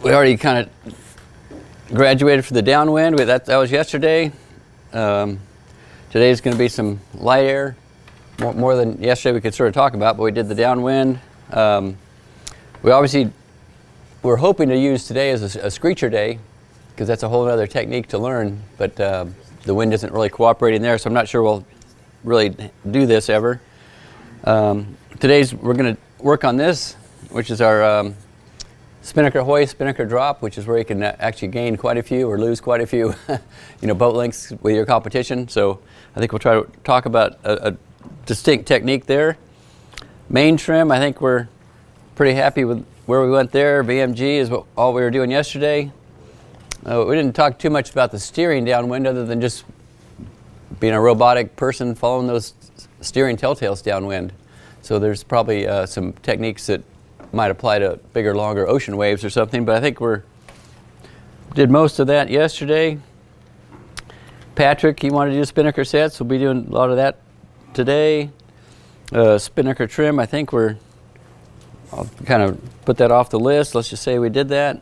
we already kind of graduated for the downwind. That was yesterday. Today's going to be some light air, more than yesterday we could sort of talk about, but we did the downwind. We're hoping to use today as a screecher day, because that's a whole other technique to learn, but the wind isn't really cooperating there, so I'm not sure we'll really do this ever. We're going to work on this, which is our spinnaker hoist, spinnaker drop, which is where you can actually gain quite a few or lose quite a few boat lengths with your competition. So I think we'll try to talk about a distinct technique there. Main trim, I think we're pretty happy with where we went there. VMG is all we were doing yesterday. We didn't talk too much about the steering downwind other than just being a robotic person following those steering telltales downwind. So there's probably some techniques that might apply to bigger, longer ocean waves or something, but I think did most of that yesterday. Patrick, he wanted to do spinnaker sets. We'll be doing a lot of that today. Spinnaker trim, I think I'll kind of put that off the list. Let's just say we did that.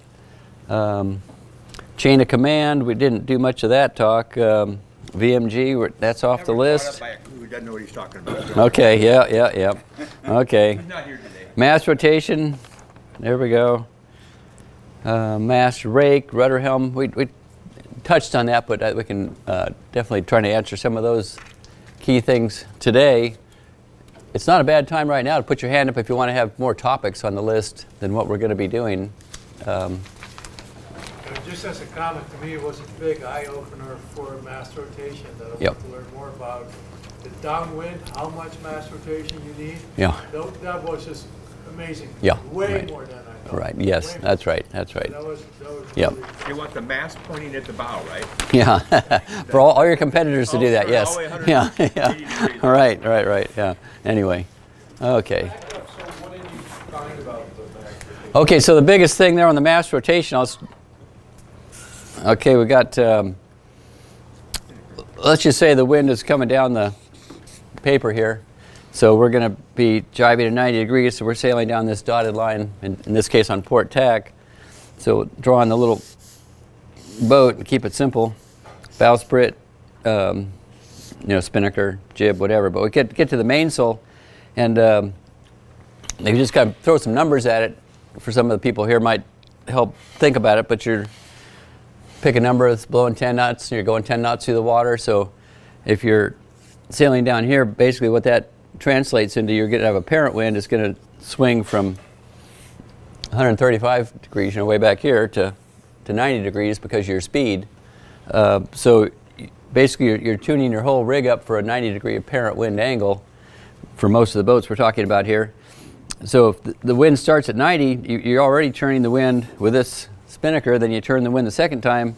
Chain of command, we didn't do much of that talk. VMG, that's off the list. Who doesn't know what he's talking about. Okay, yeah. Okay. He's not here today. Mast rotation, there we go. Mast rake, rudder helm, we touched on that, but we can definitely try to answer some of those key things today. It's not a bad time right now to put your hand up if you want to have more topics on the list than what we're going to be doing. Just as a comment, to me, it was a big eye-opener for mast rotation that I Yep. want to learn more about. The downwind, how much mast rotation you need. Yeah. That was just amazing. Yeah, Way right. more than I thought. Right, yes, Way that's more. right. That was Yep. really You want the mast pointing at the bow, right? Yeah, for all your competitors to do that, for yes. all the way Yeah, 180 yeah. degrees. Right, yeah. Anyway, okay. So what did you find about the mast rotation? Okay, so the biggest thing there on the mast rotation, we got, let's just say the wind is coming down the paper here. So we're going to be jibing at 90 degrees, so we're sailing down this dotted line, in this case on port tack. So draw on the little boat and keep it simple. Bowsprit, spinnaker, jib, whatever. But we get to the mainsail, and maybe just kind of throw some numbers at it. For some of the people here might help think about it, but pick a number that's blowing 10 knots, and you're going 10 knots through the water. So if you're sailing down here, basically what that translates into, you're going to have a parent wind. It's going to swing from 135 degrees, way back here, to 90 degrees because of your speed. So basically you're tuning your whole rig up for a 90 degree apparent wind angle for most of the boats we're talking about here. So if the wind starts at 90, you're already turning the wind with this spinnaker, then you turn the wind the second time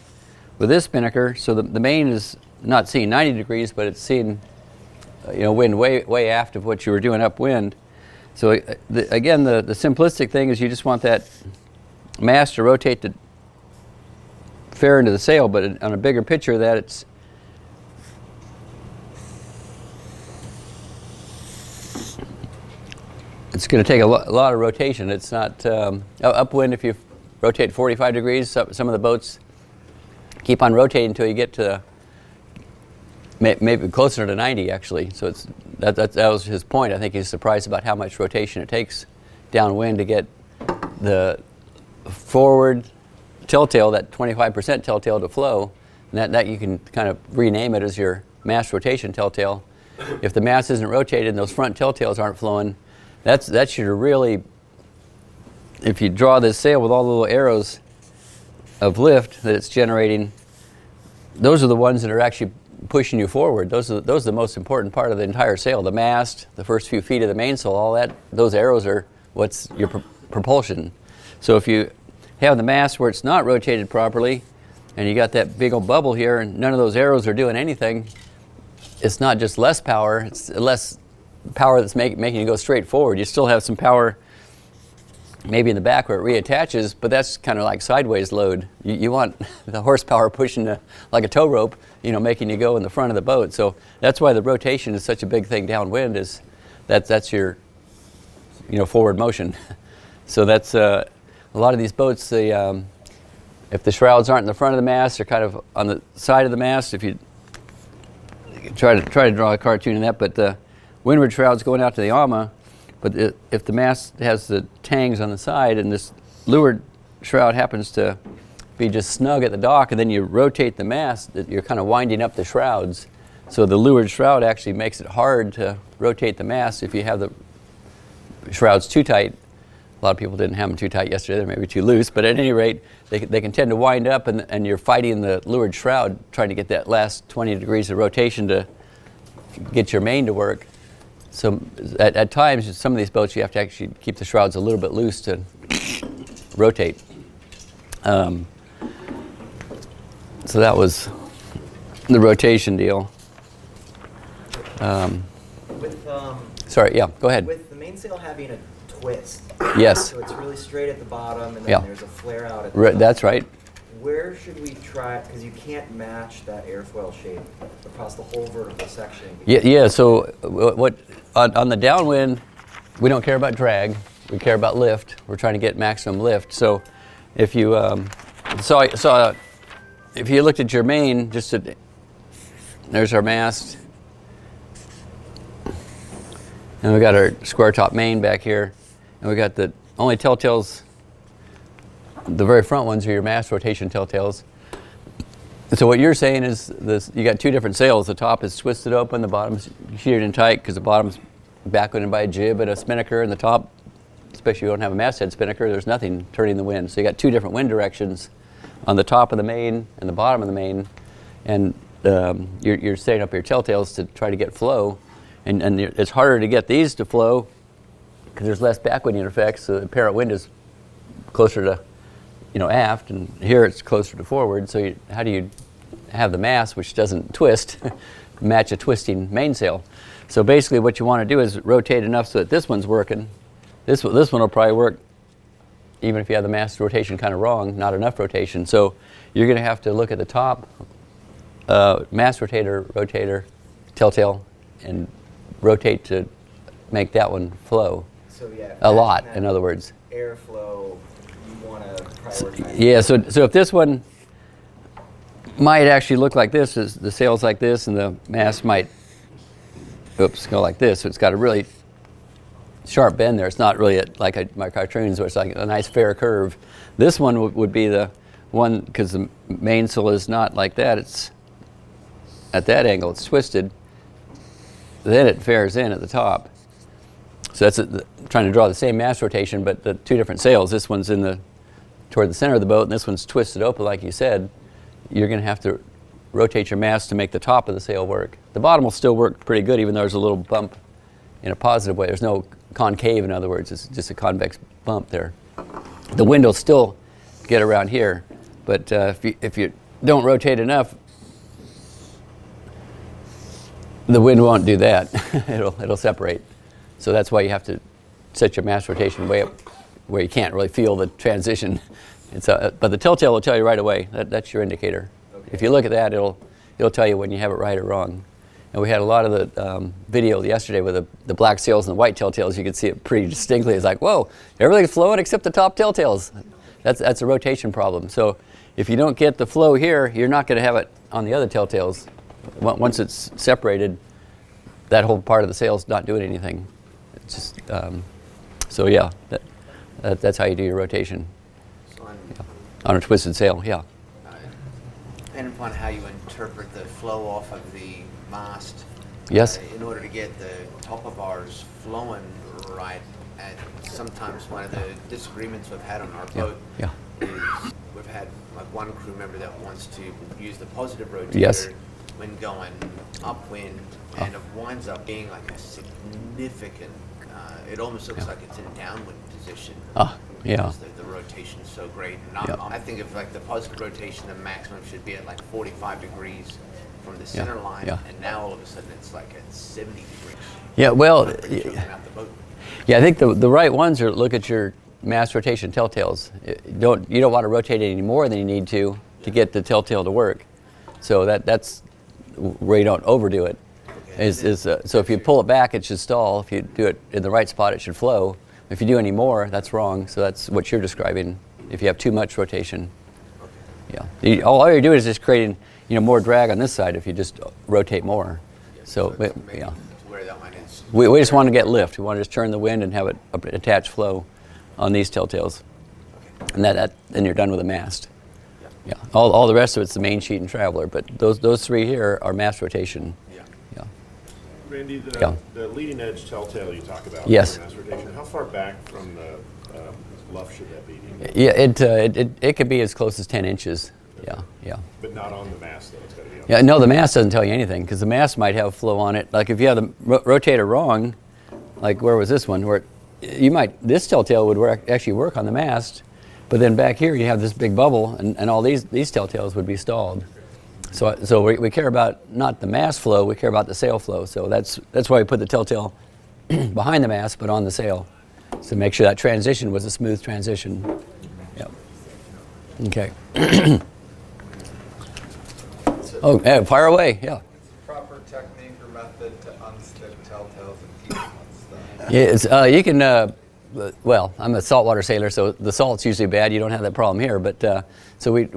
with this spinnaker, so the main is not seeing 90 degrees, but it's seeing wind way aft of what you were doing upwind. So again, the simplistic thing is you just want that mast to rotate the fair into the sail, but on a bigger picture that it's going to take a lot of rotation. It's not upwind. If you rotate 45 degrees, some of the boats keep on rotating until you get to maybe closer to 90 actually. So that was his point. I think he's surprised about how much rotation it takes downwind to get the forward telltale, that 25% telltale, to flow. And that you can kind of rename it as your mast rotation telltale. If the mast isn't rotated and those front telltales aren't flowing, that's your really, if you draw this sail with all the little arrows of lift that it's generating, those are the ones that are actually pushing you forward. Those are the most important part of the entire sail. The mast, the first few feet of the mainsail, all that, those arrows are what's your propulsion. So if you have the mast where it's not rotated properly, and you got that big old bubble here, and none of those arrows are doing anything, it's not just less power, it's less power that's making you go straight forward. You still have some power maybe in the back where it reattaches, but that's kind of like sideways load. You want the horsepower pushing like a tow rope, making you go in the front of the boat. So that's why the rotation is such a big thing downwind, is that's your forward motion. So that's a lot of these boats, if the shrouds aren't in the front of the mast, they're kind of on the side of the mast. If you try to draw a cartoon in that, but the windward shroud's going out to the ama, but if the mast has the tangs on the side and this leeward shroud happens to be just snug at the dock, and then you rotate the mast, you're kind of winding up the shrouds. So the leeward shroud actually makes it hard to rotate the mast if you have the shrouds too tight. A lot of people didn't have them too tight yesterday, they're maybe too loose, but at any rate, they can tend to wind up, and you're fighting the leeward shroud, trying to get that last 20 degrees of rotation to get your main to work. So at times, some of these boats, you have to actually keep the shrouds a little bit loose to rotate. So that was the rotation deal. Sorry, yeah, go ahead. With the mainsail having a twist. Yes. So it's really straight at the bottom, and then there's a flare out at the top. That's right. Where should we try, because you can't match that airfoil shape across the whole vertical section. Yeah. So what on the downwind, we don't care about drag. We care about lift. We're trying to get maximum lift. So if you if you looked at your main, there's our mast, and we got our square top main back here, and we got the only telltales. The very front ones are your mast rotation telltales. So what you're saying is this: you got two different sails. The top is twisted open, the bottom's sheared in tight because the bottom's backwinded by a jib and a spinnaker, and the top, especially if you don't have a masthead spinnaker, there's nothing turning the wind. So you got two different wind directions on the top of the main and the bottom of the main, and you're setting up your telltales to try to get flow, and it's harder to get these to flow because there's less backwinding effects. So the apparent wind is closer to aft, and here it's closer to forward. So how do you have the mast, which doesn't twist, match a twisting mainsail? So basically what you want to do is rotate enough so that this one's working. This one will probably work even if you have the mast rotation kind of wrong, not enough rotation. So you're going to have to look at the top mast rotator, telltale, and rotate to make that one flow. So yeah, a lot, in other words. Airflow, you want to prioritize. Yeah, so if this one might actually look like this, is the sail's like this, and the mast might, go like this. So it's got a really sharp bend there. It's not really like my cartoons where it's like a nice fair curve. This one would be the one, because the mainsail is not like that. It's at that angle. It's twisted. Then it fares in at the top. So that's trying to draw the same mast rotation, but the two different sails. This one's toward the center of the boat, and this one's twisted open, like you said. You're going to have to rotate your mast to make the top of the sail work. The bottom will still work pretty good, even though there's a little bump in a positive way. There's no concave, in other words. It's just a convex bump there. The wind will still get around here, but if you don't rotate enough, the wind won't do that. It'll separate. So that's why you have to set your mast rotation way up where you can't really feel the transition. But the telltale will tell you right away. That's your indicator. Okay. If you look at that, it'll tell you when you have it right or wrong. And we had a lot of the video yesterday with the black sails and the white telltales. You could see it pretty distinctly. It's like, whoa, everything's flowing except the top telltales. That's a rotation problem. So if you don't get the flow here, you're not going to have it on the other telltales. Once it's separated, that whole part of the sail's not doing anything. It's just so yeah, that's how you do your rotation. So on a twisted sail, yeah. Depending upon how you interpret the flow off of the mast, Yes. In order to get the top of ours flowing right, and sometimes one of the disagreements we've had on our boat Yeah. is we've had like one crew member that wants to use the positive rotator Yes. when going upwind, and it winds up being like a significant, it almost looks like it's in downwind position. Yeah. Because the rotation is so great. And I think of like the positive rotation, the maximum should be at like 45 degrees from the center line, and now all of a sudden it's like at 70 degrees. Yeah, well, Out the boat. yeah, I think the right ones are look at your mast rotation telltales. You don't want to rotate it any more than you need to get the telltale to work. So that's where you don't overdo it. Okay. So if you pull it back, it should stall. If you do it in the right spot, it should flow. If you do any more, that's wrong. So that's what you're describing. If you have too much rotation, yeah. All you're doing is just creating, more drag on this side if you just rotate more. So yeah. Where that one is. We just want to get lift. We want to just turn the wind and have it attach flow on these telltales, and then you're done with the mast. Yeah. All the rest of it's the main sheet and traveler, but those three here are mast rotation. Yeah. Randy, the leading edge telltale you talk about, yes. Mast rotation, how far back from the luff should that be? Yeah, it could be as close as 10 inches. Yeah. But not on the mast, though. It's got to be on. Yeah, no, the mast doesn't tell you anything because the mast might have flow on it. Like if you have the rotator wrong, like where was this one? Where this telltale would actually work on the mast, but then back here you have this big bubble, and all these telltales would be stalled. So we care about not the mast flow, we care about the sail flow. So that's why we put the telltale behind the mast, but on the sail, to make sure that transition was a smooth transition. Yep. Okay. Oh, yeah, fire away. Yeah. Proper technique or method to unstick telltales and keep them unstuck? Yeah, you can. Well, I'm a saltwater sailor, so the salt's usually bad. You don't have that problem here, but so we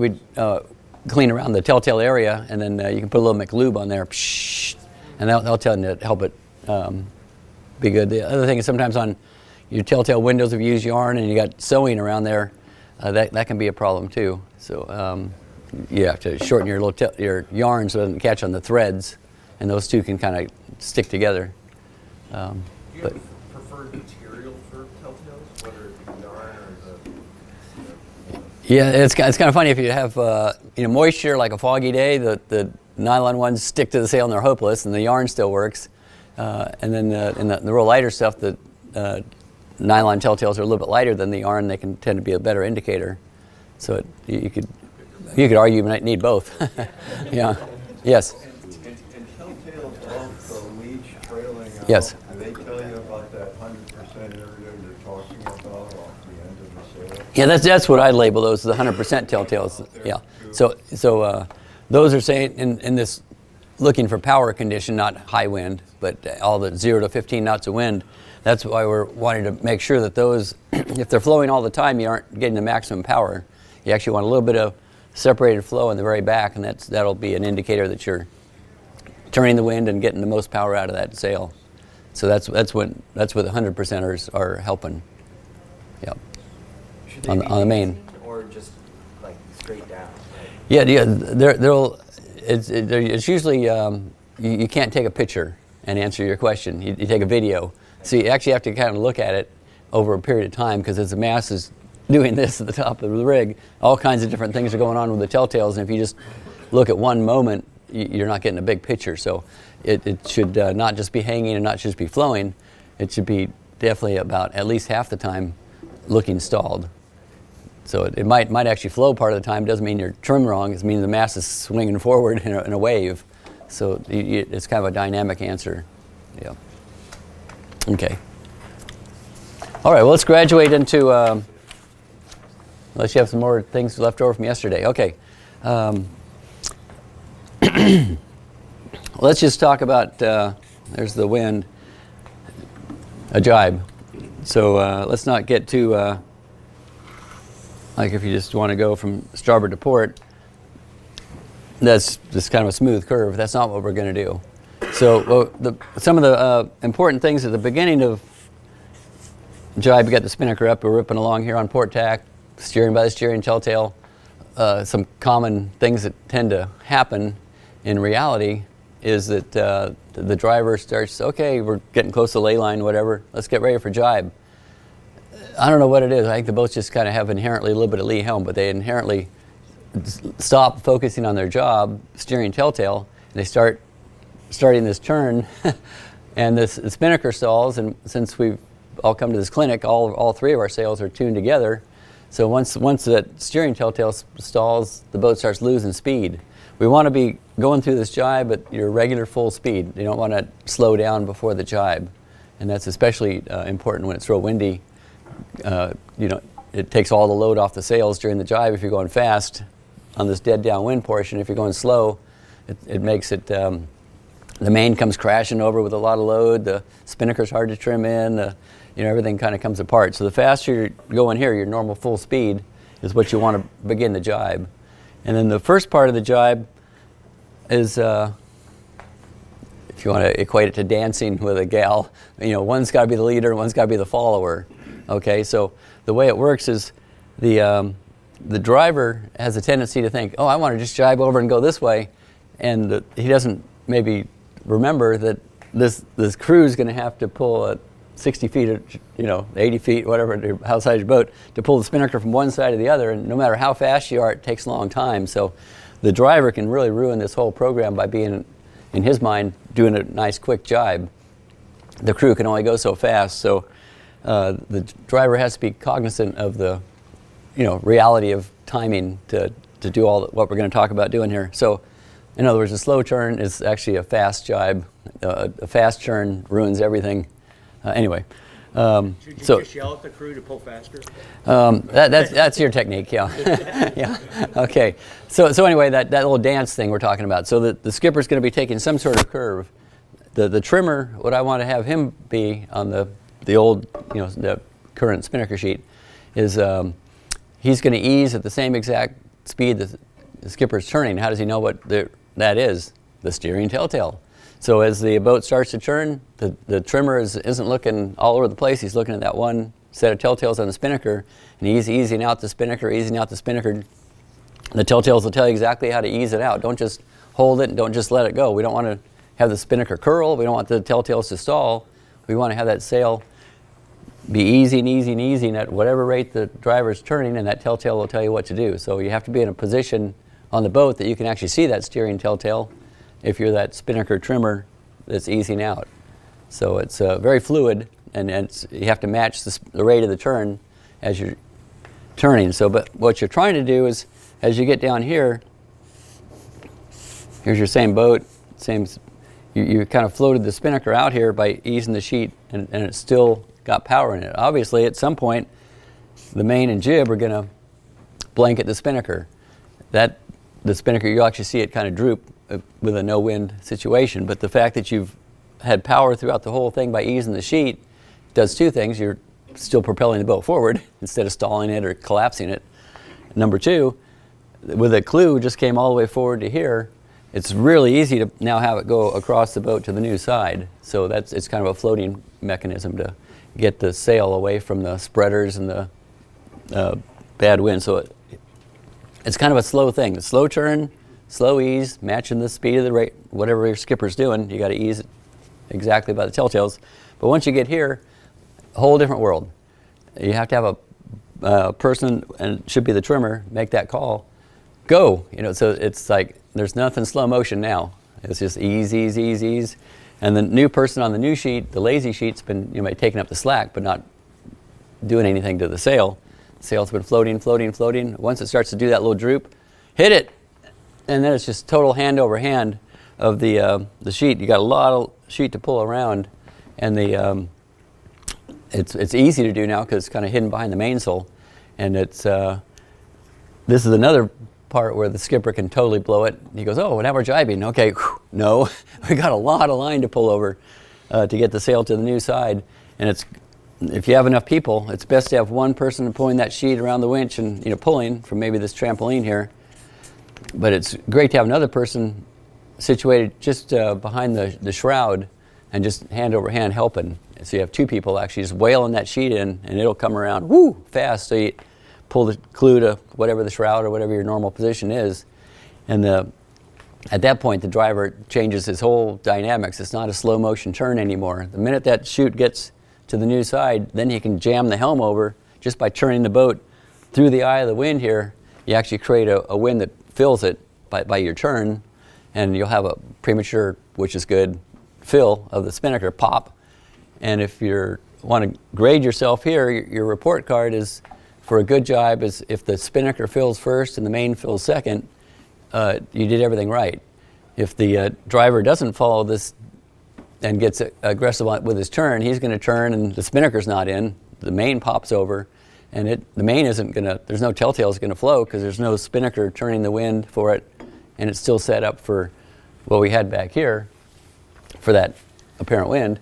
clean around the telltale area, and then you can put a little McLube on there, and that'll tend to help it be good. The other thing is sometimes on your telltale windows, if you use yarn and you got sewing around there, that can be a problem too. So you have to shorten your yarn so it doesn't catch on the threads, and those two can kind of stick together. Do you have preferred material for telltales, whether it be yarn or the? Yeah, it's kind of funny if you have moisture like a foggy day. The nylon ones stick to the sail and they're hopeless, and the yarn still works. And then in the real lighter stuff, the nylon telltales are a little bit lighter than the yarn. They can tend to be a better indicator. So you could argue you might need both. Yeah. Yes. And telltales of the leech trailing out, Yes. do they tell you about that 100% area you're talking about off the end of the sail? Yeah, that's what I label those, the 100% telltales. Yeah. So those are saying in this looking for power condition, not high wind, but all the 0 to 15 knots of wind. That's why we're wanting to make sure that those, if they're flowing all the time, you aren't getting the maximum power. You actually want a little bit of separated flow in the very back, and that'll be an indicator that you're turning the wind and getting the most power out of that sail. So that's what the 100%ers are helping. Yep. Should On they be the main. facing or just like straight down? Yeah. It's usually you can't take a picture and answer your question. You take a video. So you actually have to kind of look at it over a period of time, because as the mast is doing this at the top of the rig, all kinds of different things are going on with the telltales, and if you just look at one moment, you're not getting a big picture. So it should not just be hanging and not just be flowing. It should be definitely about at least half the time looking stalled. So it might actually flow part of the time. It doesn't mean you're trimmed wrong. It means the mast is swinging forward in a wave. So it's kind of a dynamic answer. Yeah. Okay. All right, well, let's graduate into, unless you have some more things left over from yesterday. Okay. Let's just talk about, there's the wind, a jibe. So let's not get too, like if you just want to go from starboard to port, that's just kind of a smooth curve. That's not what we're going to do. So some of the important things at the beginning of jibe, you got the spinnaker up, we're ripping along here on port tack, steering by the steering telltale. Some common things that tend to happen in reality is that the driver starts, okay, we're getting close to ley line, whatever, let's get ready for jibe. I don't know what it is. I think the boats just kind of have inherently a little bit of lee helm, but they inherently stop focusing on their job, steering telltale, and they starting this turn, and the spinnaker stalls. And since we've all come to this clinic, all three of our sails are tuned together. So once that steering telltale stalls, the boat starts losing speed. We want to be going through this jibe at your regular full speed. You don't want to slow down before the jibe, and that's especially important when it's real windy. It takes all the load off the sails during the jibe if you're going fast on this dead downwind portion. If you're going slow, it makes it, the main comes crashing over with a lot of load, the spinnaker's hard to trim in, everything kind of comes apart. So the faster you're going here, your normal full speed is what you want to begin the jibe. And then the first part of the jibe is, if you want to equate it to dancing with a gal, one's got to be the leader and one's got to be the follower. Okay, so the way it works is the driver has a tendency to think, oh, I want to just jibe over and go this way, and he doesn't maybe remember that this crew is going to have to pull a 60 feet, or 80 feet, whatever, how size your boat, to pull the spinnaker from one side to the other, and no matter how fast you are, it takes a long time. So the driver can really ruin this whole program by being, in his mind, doing a nice quick jibe. The crew can only go so fast, so the driver has to be cognizant of the reality of timing to do all what we're going to talk about doing here. So in other words, a slow turn is actually a fast jibe. A fast turn ruins everything. Anyway, Should you just yell at the crew to pull faster? that's your technique, yeah. Yeah. Okay. So anyway, that little dance thing we're talking about. So the skipper's going to be taking some sort of curve. The trimmer, what I want to have him be on the old, the current spinnaker sheet, is he's going to ease at the same exact speed that the skipper's turning. How does he know what that is? The steering telltale. So as the boat starts to turn, the trimmer isn't looking all over the place. He's looking at that one set of telltales on the spinnaker, and he's easing out the spinnaker, easing out the spinnaker. The telltales will tell you exactly how to ease it out. Don't just hold it and don't just let it go. We don't want to have the spinnaker curl. We don't want the telltales to stall. We want to have that sail be easing at whatever rate the driver's turning, and that telltale will tell you what to do. So you have to be in a position on the boat that you can actually see that steering telltale if you're that spinnaker trimmer that's easing out. So it's very fluid, and you have to match the rate of the turn as you're turning. So, but what you're trying to do is, as you get down here, here's your same boat, you kind of floated the spinnaker out here by easing the sheet, and it's still got power in it. Obviously, at some point, the main and jib are going to blanket the spinnaker. The spinnaker, you'll actually see it kind of droop with a no-wind situation. But the fact that you've had power throughout the whole thing by easing the sheet does two things. You're still propelling the boat forward instead of stalling it or collapsing it. Number two, with the clue just came all the way forward to here, it's really easy to now have it go across the boat to the new side. So it's kind of a floating mechanism to get the sail away from the spreaders and the bad wind. So it's kind of a slow thing. The slow turn, slow ease, matching the speed of the rate, whatever your skipper's doing, you got to ease it exactly by the telltales. But once you get here, a whole different world. You have to have a person, and it should be the trimmer, make that call. Go, so it's like there's nothing slow motion now. It's just ease. And the new person on the new sheet, the lazy sheet's been taking up the slack, but not doing anything to the sail. The sail's been floating. Once it starts to do that little droop, hit it, and then it's just total hand over hand of the sheet. You got a lot of sheet to pull around, and it's easy to do now because it's kind of hidden behind the mainsail, and this is another part where the skipper can totally blow it. He goes, oh, now we're jibing. Okay, whew, no, we got a lot of line to pull over to get the sail to the new side. And if you have enough people, it's best to have one person pulling that sheet around the winch and pulling from maybe this trampoline here. But it's great to have another person situated just behind the shroud and just hand over hand helping. So you have two people actually just whaling that sheet in, and it'll come around fast. So you pull the clue to whatever the shroud or whatever your normal position is, and at that point the driver changes his whole dynamics. It's not a slow motion turn anymore. The minute that chute gets to the new side, then he can jam the helm over just by turning the boat through the eye of the wind here. You actually create a wind that fills it by your turn, and you'll have a premature, which is good, fill of the spinnaker pop. And if you want to grade yourself here, your report card is, for a good jibe, is if the spinnaker fills first and the main fills second, you did everything right. If the driver doesn't follow this and gets aggressive with his turn, he's going to turn and the spinnaker's not in, the main pops over, and the main isn't going to, there's no telltales going to flow because there's no spinnaker turning the wind for it, and it's still set up for what we had back here for that apparent wind.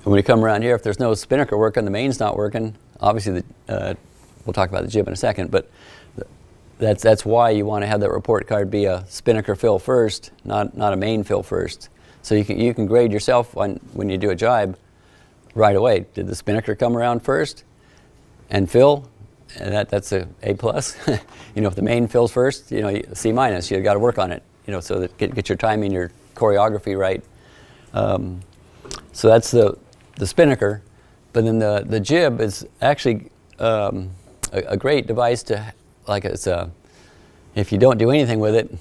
when you come around here, if there's no spinnaker working, the main's not working. Obviously, we'll talk about the jib in a second, but that's why you want to have that report card be a spinnaker fill first, not a main fill first. So you can grade yourself when you do a jibe right away. Did the spinnaker come around first and fill? And that's a plus. If the main fills first, C minus. You got to work on it. So that get your timing, your choreography right. So that's the spinnaker, but then the jib is actually a great device to, if you don't do anything with it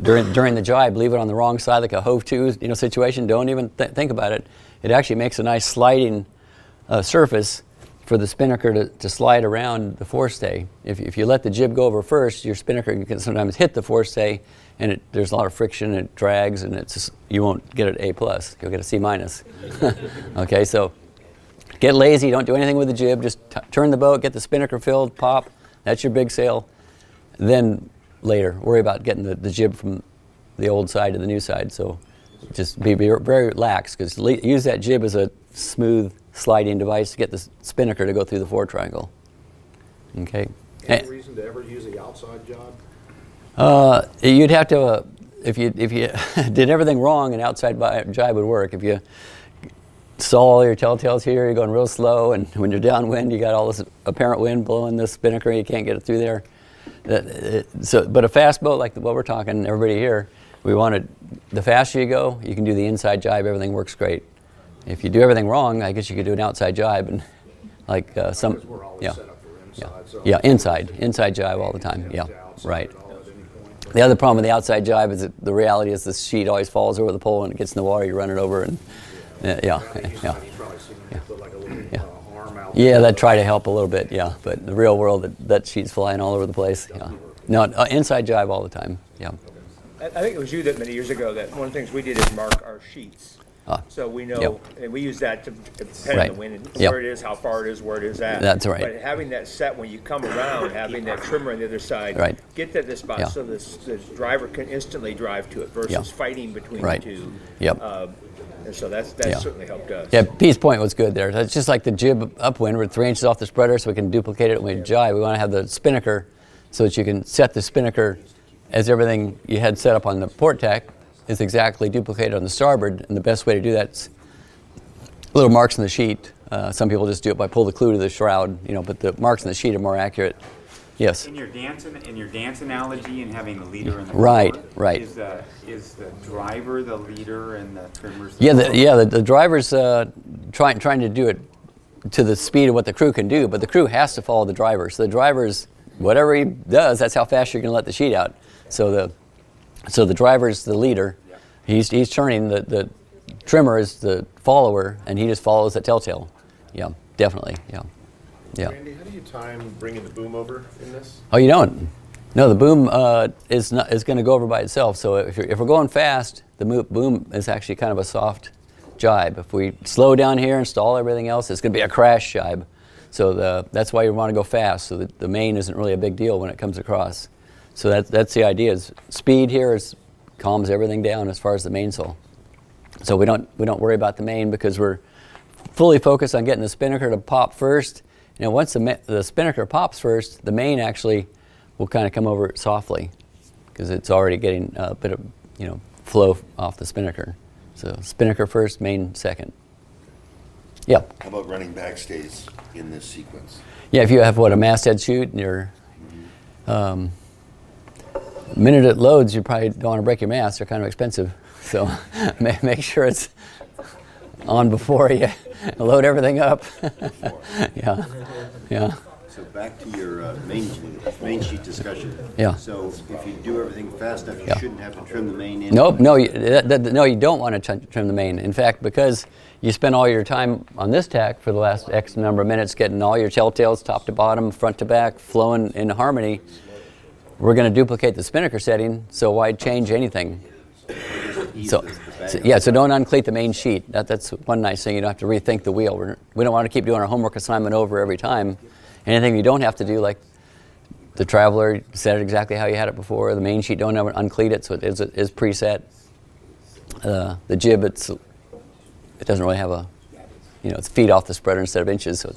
during the jibe, leave it on the wrong side like a hove to situation. Don't even think about it. It actually makes a nice sliding surface for the spinnaker to slide around the forestay. If you let the jib go over first, your spinnaker can sometimes hit the forestay, and there's a lot of friction, and it drags, and you won't get an A+. You'll get a C-. Okay, so get lazy, don't do anything with the jib, just turn the boat, get the spinnaker filled, pop, that's your big sail. Then later, worry about getting the jib from the old side to the new side. So just be very relaxed, because use that jib as a smooth sliding device to get the spinnaker to go through the fore triangle. Okay. Any reason to ever use the outside job? You'd have to, if you did everything wrong, an outside jibe would work. If you saw all your telltales here, you're going real slow, and when you're downwind, you got all this apparent wind blowing the spinnaker, you can't get it through there. But a fast boat like what we're talking, everybody here, the faster you go, you can do the inside jibe, everything works great. If you do everything wrong, I guess you could do an outside jibe, and Because we're always set up for inside. So inside jibe all the time. Yeah, right. The other problem with the outside jibe is that the reality is the sheet always falls over the pole, and it gets in the water, you run it over, and You've probably seen me put like a little arm out. Yeah, that'd try to help a little bit, yeah. But in the real world, that sheet's flying all over the place. Yeah. No, inside jibe all the time. Yeah. I think it was you that many years ago that one of the things we did is mark our sheets. So we know, and we use that to depend on the wind and where it is, how far it is, where it is at. That's right. But having that set when you come around, having that trimmer on the other side, get to this spot so the driver can instantly drive to it versus fighting between the two. Yep. And so that's certainly helped us. Yeah, Pete's point was good there. That's just like the jib upwind. We're 3 inches off the spreader, so we can duplicate it when we jibe. We want to have the spinnaker so that you can set the spinnaker as everything you had set up on the port tack is exactly duplicated on the starboard. And the best way to do that is little marks in the sheet. Some people just do it by pull the clue to the shroud, but the marks in the sheet are more accurate. Yes. In your dance analogy and having the leader and the right. Is the driver the leader and the trimmer's the driver's trying to do it to the speed of what the crew can do, but the crew has to follow the driver. So the driver's whatever he does, that's how fast you're going to let the sheet out. So the driver's the leader. He's turning. The trimmer is the follower, and he just follows the telltale. Yeah, definitely. Yeah. Randy, how do you time bringing the boom over in this? Oh, you don't? No, the boom is going to go over by itself. So if we're going fast, the boom is actually kind of a soft jibe. If we slow down here and stall everything else, it's going to be a crash jibe. So that's why you want to go fast. So the main isn't really a big deal when it comes across. So that's the idea. Is speed here calms everything down as far as the mainsail. So we don't worry about the main because we're fully focused on getting the spinnaker to pop first. Once the spinnaker pops first, the main actually will kind of come over softly because it's already getting a bit of flow off the spinnaker. So spinnaker first, main second. Yeah. How about running backstays in this sequence? Yeah, if you have a masthead chute and you're minute it loads, you probably don't want to break your mast. They're kind of expensive. So make sure it's on before you load everything up. Yeah. So back to your main sheet discussion. Yeah. So if you do everything fast enough, you shouldn't have to trim the main in? Nope, no, you don't want to trim the main. In fact, because you spend all your time on this tack for the last X number of minutes getting all your telltales top to bottom, front to back, flowing in harmony, we're going to duplicate the spinnaker setting, so why change anything? So don't uncleat the main sheet. That's one nice thing. You don't have to rethink the wheel. We don't want to keep doing our homework assignment over every time. Anything you don't have to do, like the Traveler, set it exactly how you had it before. The main sheet, don't ever uncleat it, so it is preset. The jib, it's it doesn't really have a, it's feet off the spreader instead of inches, so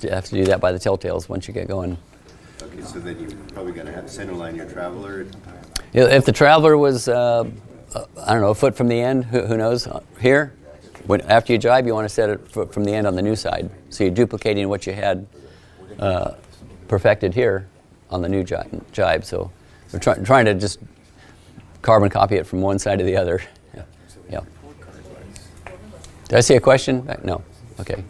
you have to do that by the telltales once you get going. Okay, so then you're probably going to have to center line your traveler. If the traveler was, I don't know, a foot from the end, who knows, here, after you jibe, you want to set it from the end on the new side. So you're duplicating what you had perfected here on the new jibe. So we're trying to just carbon copy it from one side to the other. Yeah. Did I see a question? No. Okay.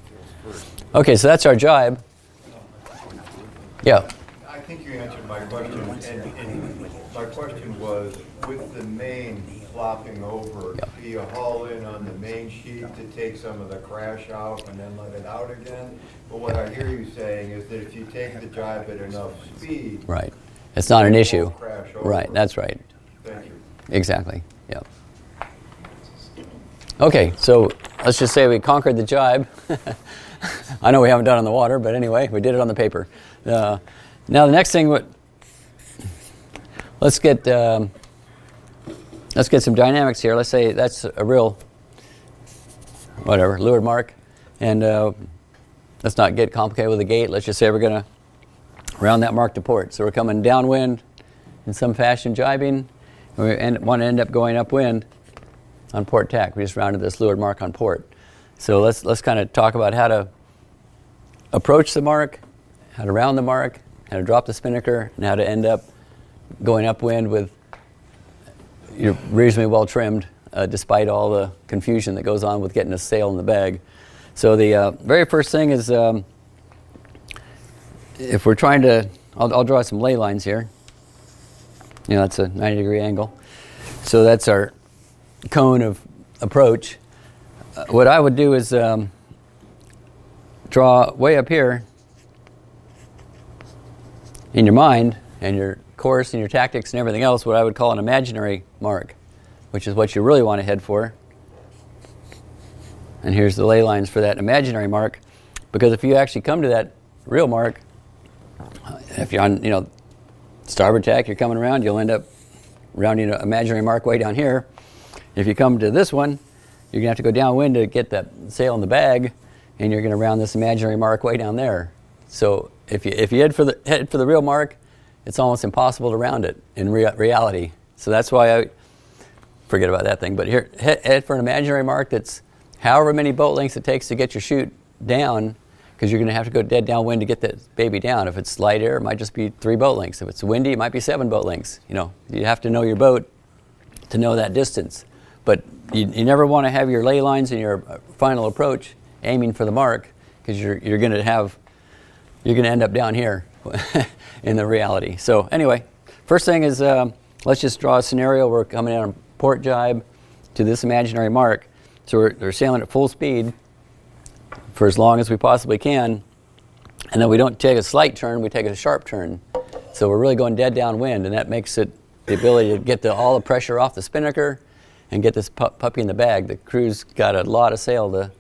Okay, so that's our jibe. Yeah. I think you answered my question, and my question was, with the main flopping over, do you haul in on the main sheet to take some of the crash out and then let it out again? But what I hear you saying is that if you take the jibe at enough speed, right, it's not an issue. Crash over. Right, that's right. Thank you. Exactly. Yeah. Okay, so let's just say we conquered the jibe. I know we haven't done it on the water, but anyway, we did it on the paper. Now the next thing, let's get some dynamics here. Let's say that's a real, leeward mark, and let's not get complicated with the gate. Let's just say we're going to round that mark to port. So we're coming downwind in some fashion, jibing, and we want to end up going upwind on port tack. We just rounded this leeward mark on port. So let's kind of talk about how to approach the mark, how to round the mark, how to drop the spinnaker, and how to end up going upwind with you're reasonably well trimmed, despite all the confusion that goes on with getting a sail in the bag. So the very first thing is, if we're trying to, I'll draw some ley lines here. That's a 90-degree angle. So that's our cone of approach. What I would do is draw way up here in your mind and your course and your tactics and everything else, what I would call an imaginary mark, which is what you really want to head for. And here's the ley lines for that imaginary mark, because if you actually come to that real mark, if you're on starboard tack, you're coming around, you'll end up rounding an imaginary mark way down here. If you come to this one, you're going to have to go downwind to get that sail in the bag, and you're going to round this imaginary mark way down there. So if you head for the real mark, it's almost impossible to round it in reality. So that's why I forget about that thing. But here, head for an imaginary mark that's however many boat lengths it takes to get your chute down, because you're going to have to go dead downwind to get that baby down. If it's light air, it might just be 3 boat lengths. If it's windy, it might be 7 boat lengths. You have to know your boat to know that distance. But you never want to have your ley lines in your final approach aiming for the mark, because you're going to end up down here in the reality. So anyway, first thing is let's just draw a scenario. We're coming in on port jibe to this imaginary mark. So we're sailing at full speed for as long as we possibly can, and then we don't take a slight turn, we take a sharp turn. So we're really going dead downwind, and that makes it the ability to get all the pressure off the spinnaker and get this puppy in the bag. The crew's got a lot of sail to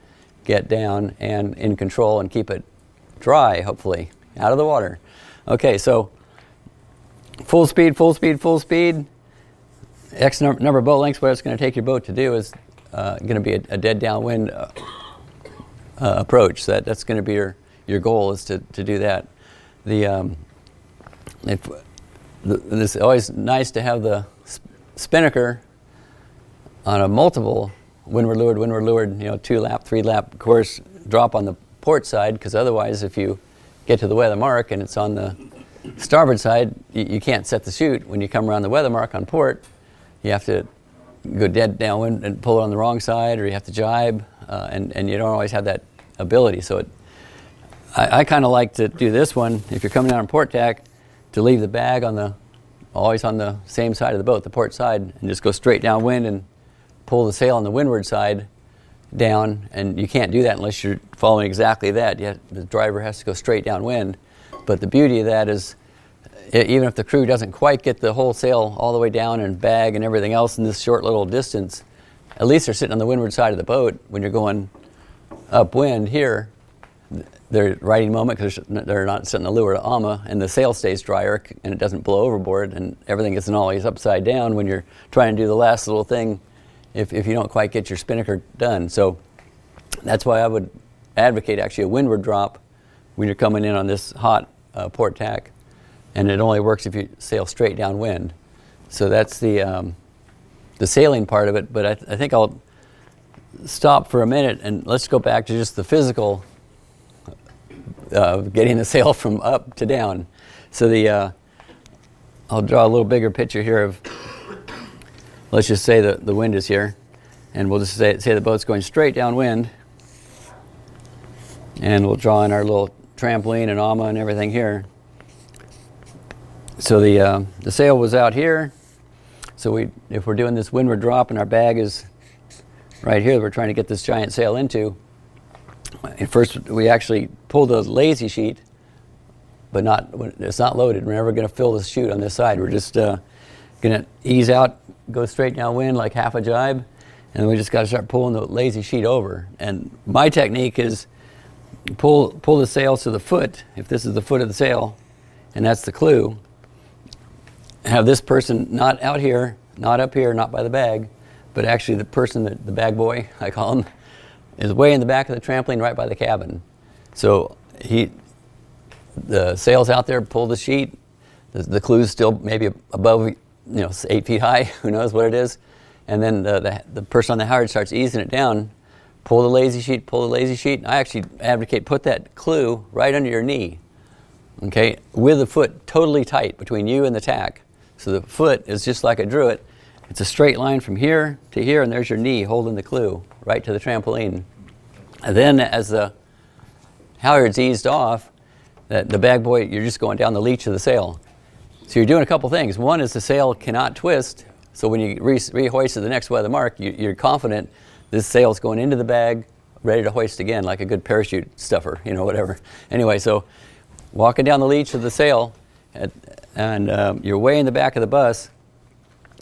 get down and in control and keep it dry, hopefully, out of the water. Okay, so full speed, full speed, full speed. X number of boat lengths, what it's going to take your boat to do is going to be a dead downwind approach. So that's going to be your goal, is to do that. It's always nice to have the spinnaker on a multiple windward leeward, 2-lap, 3-lap course drop on the port side, because otherwise if you get to the weather mark and it's on the starboard side, you can't set the chute. When you come around the weather mark on port, you have to go dead downwind and pull it on the wrong side, or you have to jibe, and you don't always have that ability. So I kind of like to do this one, if you're coming down on port tack, to leave the bag always on the same side of the boat, the port side, and just go straight downwind and pull the sail on the windward side down. And you can't do that unless you're following exactly that. The driver has to go straight downwind. But the beauty of that is, even if the crew doesn't quite get the whole sail all the way down and bag and everything else in this short little distance, at least they're sitting on the windward side of the boat. When you're going upwind here, they're riding moment, because they're not sitting the leeward ama, and the sail stays drier and it doesn't blow overboard, and everything isn't always upside down when you're trying to do the last little thing if you don't quite get your spinnaker done. So That's why I would advocate actually a windward drop when you're coming in on this hot port tack, and it only works if you sail straight downwind. So that's the sailing part of it. But I think I'll stop for a minute and let's go back to just the physical getting the sail from up to down. So I'll draw a little bigger picture here of, let's just say the wind is here, and we'll just say the boat's going straight downwind, and we'll draw in our little trampoline and ama and everything here. So the sail was out here. So if we're doing this windward drop and our bag is right here, we're trying to get this giant sail into. And first we actually pull the lazy sheet, but it's not loaded. We're never going to fill the chute on this side. We're just going to ease out, go straight downwind like half a jibe, and we just got to start pulling the lazy sheet over. And my technique is pull the sail to the foot, if this is the foot of the sail, and that's the clue. Have this person not out here, not up here, not by the bag, but actually the person, the bag boy, I call him, is way in the back of the trampoline right by the cabin. So the sail's out there, pull the sheet, the clue's still maybe above, 8 feet high, who knows what it is, and then the person on the halyard starts easing it down, pull the lazy sheet. I actually advocate put that clue right under your knee, okay, with the foot totally tight between you and the tack. So the foot is just like I drew it. It's a straight line from here to here, and there's your knee holding the clue right to the trampoline. And then as the halyard's eased off, the bag boy, you're just going down the leech of the sail. So you're doing a couple things. One is the sail cannot twist, so when you rehoist to the next weather mark, you're confident this sail's going into the bag, ready to hoist again, like a good parachute stuffer, whatever. Anyway, so walking down the leech of the sail, and you're way in the back of the bus,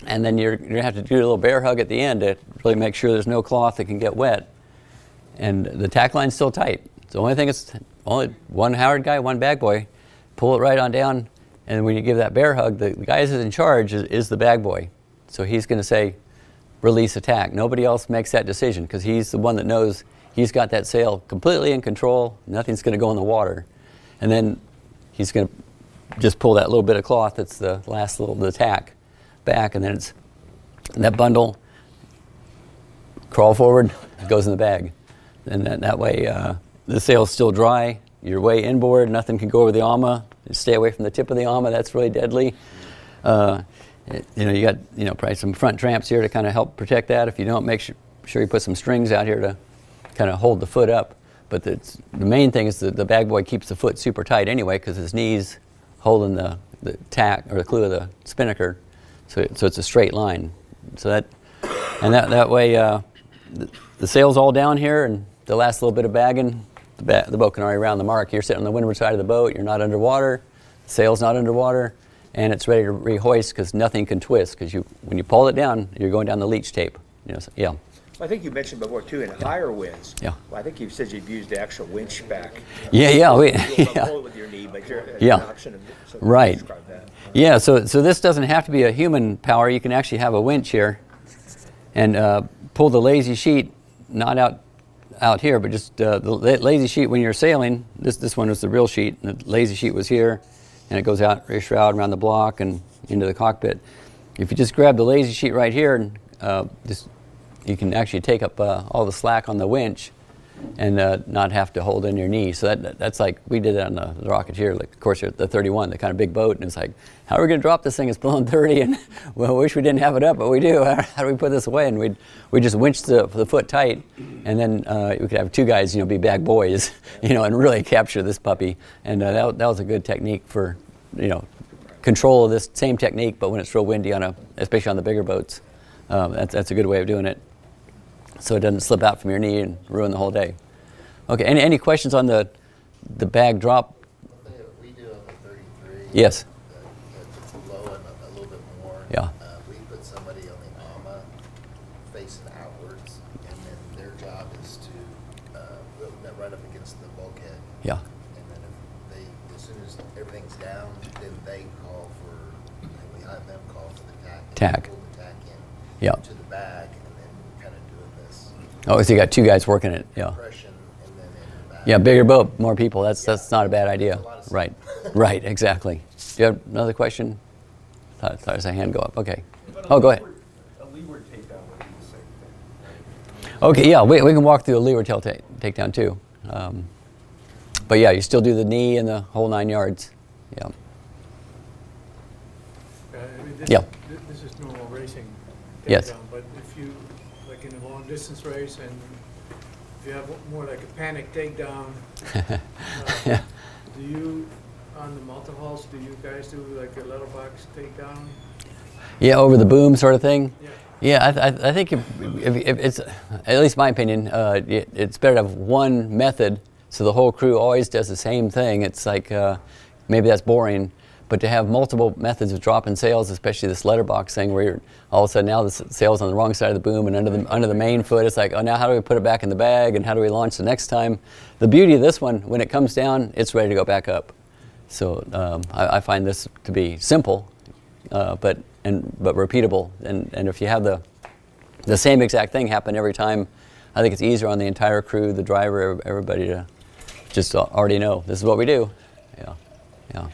and then you're going to have to do a little bear hug at the end to really make sure there's no cloth that can get wet. And the tack line's still tight. It's the only thing, it's only one halyard guy, one bag boy. Pull it right on down, and when you give that bear hug, the guy who's in charge is the bag boy. So he's going to say, release the tack. Nobody else makes that decision because he's the one that knows he's got that sail completely in control. Nothing's going to go in the water. And then he's going to just pull that little bit of cloth that's the last the tack back, and then it's that bundle, crawl forward, it goes in the bag. And that way the sail's still dry, you're way inboard, nothing can go over the ama. Stay away from the tip of the ama, that's really deadly. You got probably some front tramps here to kind of help protect that. If you don't, make sure you put some strings out here to kind of hold the foot up. But the main thing is the bag boy keeps the foot super tight anyway because his knees holding the tack or the clue of the spinnaker, so it's a straight line. So that way the sail's all down here, and the last little bit of bagging, the boat can already round the mark. You're sitting on the windward side of the boat. You're not underwater. The sail's not underwater, and it's ready to rehoist because nothing can twist. Because when you pull it down, you're going down the leech tape. So, yeah. I think you mentioned before too in higher winds. Yeah. Well, I think you said you've used the actual winch back. Yeah. You don't pull it with your knee, but you're an option. So right. Describe that. Yeah. So this doesn't have to be a human power. You can actually have a winch here, and pull the lazy sheet, not out here, but just the lazy sheet when you're sailing. This one was the real sheet, and the lazy sheet was here, and it goes out rear shroud around the block and into the cockpit. If you just grab the lazy sheet right here and you can actually take up all the slack on the winch and not have to hold in your knee. So that's like, we did that on the Rocketeer, like, of course, the 31, the kind of big boat, and it's like, how are we going to drop this thing? It's blowing 30, and well, I wish we didn't have it up, but we do. How do we put this away? And we just winched the foot tight, and then we could have two guys, be bag boys, and really capture this puppy. And that was a good technique for, control of this same technique, but when it's real windy especially on the bigger boats. That's a good way of doing it, so it doesn't slip out from your knee and ruin the whole day. Okay, any questions on the bag drop? We do have a 33. Yes. That's low and a little bit more. Yeah. We put somebody on the AMA facing outwards, and then their job is to right up against the bulkhead. Yeah. And then as soon as everything's down, then they call for, and we have them call for the tack. Tack. Pull the tack in Yeah. to the bag, and then we're kind of doing this. Oh, so you got 2 guys working it, yeah. Compression and then in the back. Yeah, bigger boat, more people. That's not a bad idea. A lot of Right, right, exactly. Do you have another question? Thought there's a hand go up. Okay. Oh, go ahead. A leeward takedown would be the same thing. Okay, yeah, we can walk through a leeward tail takedown too. But yeah, you still do the knee and the whole 9 yards. Yeah. I mean, Yeah. This is normal racing takedown, Yes. but if you, like in a long distance race, and if you have more like a panic takedown, Yeah. do you, on the multi-hulls, do you guys do like a letterbox takedown? Yeah, over the boom sort of thing. Yeah. Yeah, I think if it's, at least my opinion, it's better to have one method so the whole crew always does the same thing. It's like, maybe that's boring, but to have multiple methods of dropping sails, especially this letterbox thing where you're, all of a sudden now the sail's on the wrong side of the boom and under the main foot, it's like, oh, now how do we put it back in the bag and how do we launch the next time? The beauty of this one, when it comes down, it's ready to go back up. So I find this to be simple, but repeatable. And if you have the same exact thing happen every time, I think it's easier on the entire crew, the driver, everybody to just already know this is what we do. Yeah, yeah,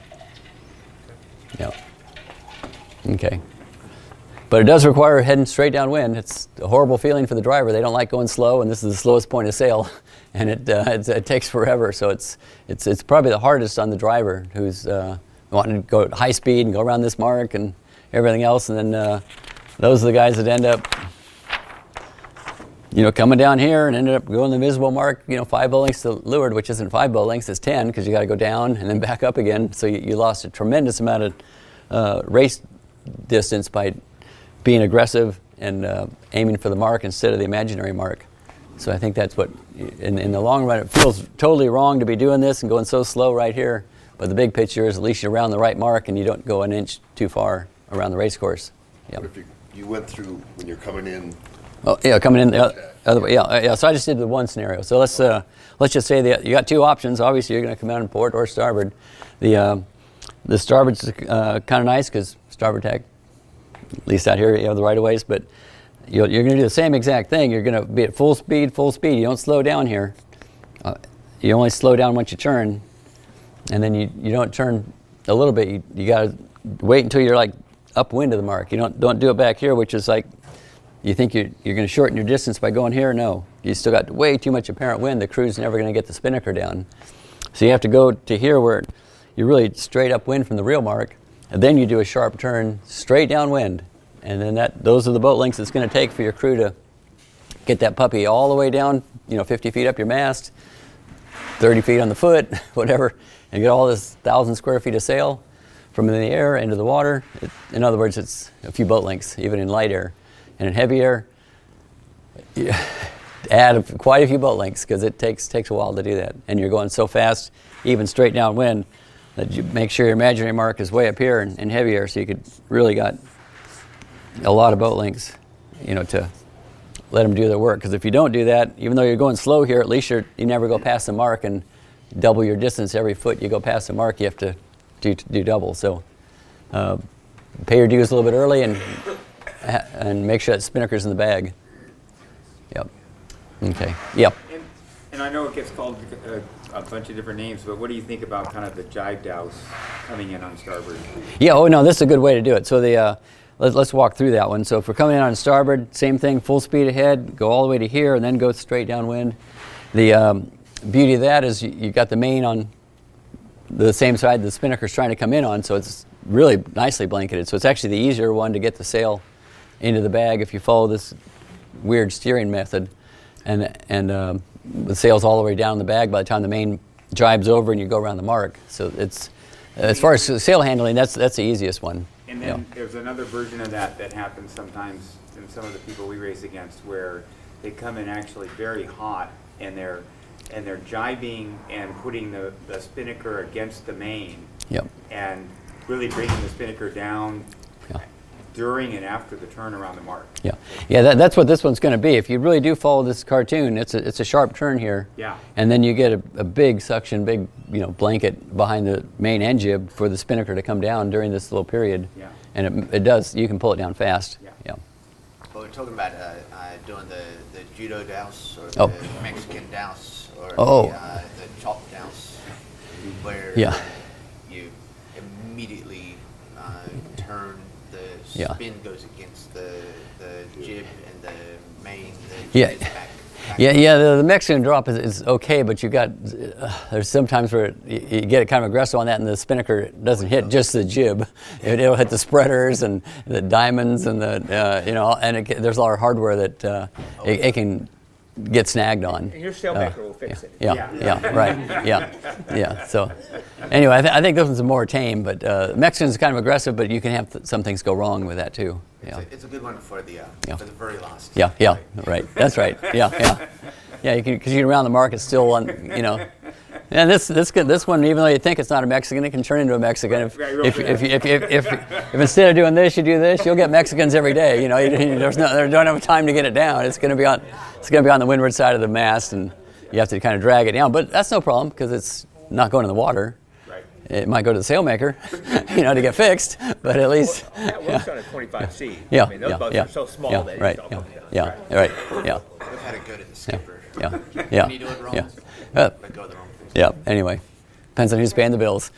yeah. Okay. But it does require heading straight downwind. It's a horrible feeling for the driver. They don't like going slow, and this is the slowest point of sail, and it takes forever. So it's probably the hardest on the driver who's wanting to go at high speed and go around this mark and everything else, and then those are the guys that end up, coming down here and ended up going the visible mark, 5 boat lengths to leeward, which isn't 5 boat lengths, it's 10 because you got to go down and then back up again. So you lost a tremendous amount of race distance by being aggressive and aiming for the mark instead of the imaginary mark. So I think that's what, in the long run, it feels totally wrong to be doing this and going so slow right here. But the big picture is at least you're around the right mark and you don't go an inch too far around the race course. Yeah. What if you went through when you're coming in? Oh yeah, coming in the other way. Yeah. So I just did the one scenario. So let's just say that you got 2 options. Obviously, you're going to come out in port or starboard. The starboard's kind of nice because starboard tack, at least out here, you have the right of ways. But you're going to do the same exact thing. You're going to be at full speed. You don't slow down here. You only slow down once you turn, and then you don't turn a little bit. You got to wait until you're like upwind of the mark. You don't do it back here, which is like you think you're going to shorten your distance by going here. No, you still got way too much apparent wind. The crew's never going to get the spinnaker down. So you have to go to here where you're really straight upwind from the real mark, and then you do a sharp turn straight downwind, and then those are the boat lengths it's going to take for your crew to get that puppy all the way down, 50 feet up your mast, 30 feet on the foot, whatever, and get all this 1,000 square feet of sail from in the air into the water. In other words, it's a few boat lengths, even in light air. And in heavy air, you add quite a few boat lengths because it takes a while to do that. And you're going so fast, even straight downwind, that you make sure your imaginary mark is way up here in heavy air, so you could really got a lot of boat lengths, to let them do their work. Because if you don't do that, even though you're going slow here, at least you never go past the mark and double your distance every foot you go past the mark. You have to do double. So pay your dues a little bit early and make sure that spinnaker's in the bag. Yep. Okay. Yep. And I know it gets called a bunch of different names, but what do you think about kind of the jibe douse coming in on starboard? Yeah. Oh no, this is a good way to do it. So let's walk through that one. So if we're coming in on starboard, same thing, full speed ahead, go all the way to here, and then go straight downwind. The beauty of that is you got the main on the same side the spinnaker's trying to come in on, so it's really nicely blanketed. So it's actually the easier one to get the sail into the bag if you follow this weird steering method, and the sail's all the way down in the bag by the time the main jibes over and you go around the mark. So it's, as far as sail handling, that's the easiest one. And then there's another version of that happens sometimes in some of the people we race against, where they come in actually very hot and they're jibing and putting the spinnaker against the main. Yep. And really bringing the spinnaker down during and after the turn around the mark. Yeah, that's what this one's going to be. If you really do follow this cartoon, it's a sharp turn here. Yeah. And then you get a big suction, big blanket behind the main end jib for the spinnaker to come down during this little period. Yeah. And it does. You can pull it down fast. Yeah. But we're talking about doing the judo douse or Oh. the Mexican douse or Oh. the chop douse, where Yeah. you immediately turn, the Yeah. spin goes against the jib and the main. The Yeah. jib is back. Yeah. The Mexican drop is okay, but you got there's sometimes where you get kind of aggressive on that, and the spinnaker doesn't hit just the jib. It'll hit the spreaders and the diamonds and the and there's a lot of hardware that it can get snagged on. And your sailmaker will fix it. Yeah, right. Yeah. So anyway, I think this one's more tame, but Mexican's kind of aggressive, but you can have some things go wrong with that too. Yeah. It's a good one for the very last. Yeah, right. That's right. Yeah. You can, because you can around the market still on, And this one, even though you think it's not a Mexican, it can turn into a Mexican. If instead of doing this, you do this, you'll get Mexicans every day. You don't have time to get it down. It's going to be on the windward side of the mast, and you have to kind of drag it down. But that's no problem because it's not going in the water. It might go to the sailmaker, to get fixed, but at least. Well, that works on a 25C. Yeah, I mean, those boats are so small that right, it's all coming down. yeah, We've had it go to the skipper. Yeah. When you do it wrong, Yeah. but go the wrong place. Yeah. Anyway, depends on who's paying the bills.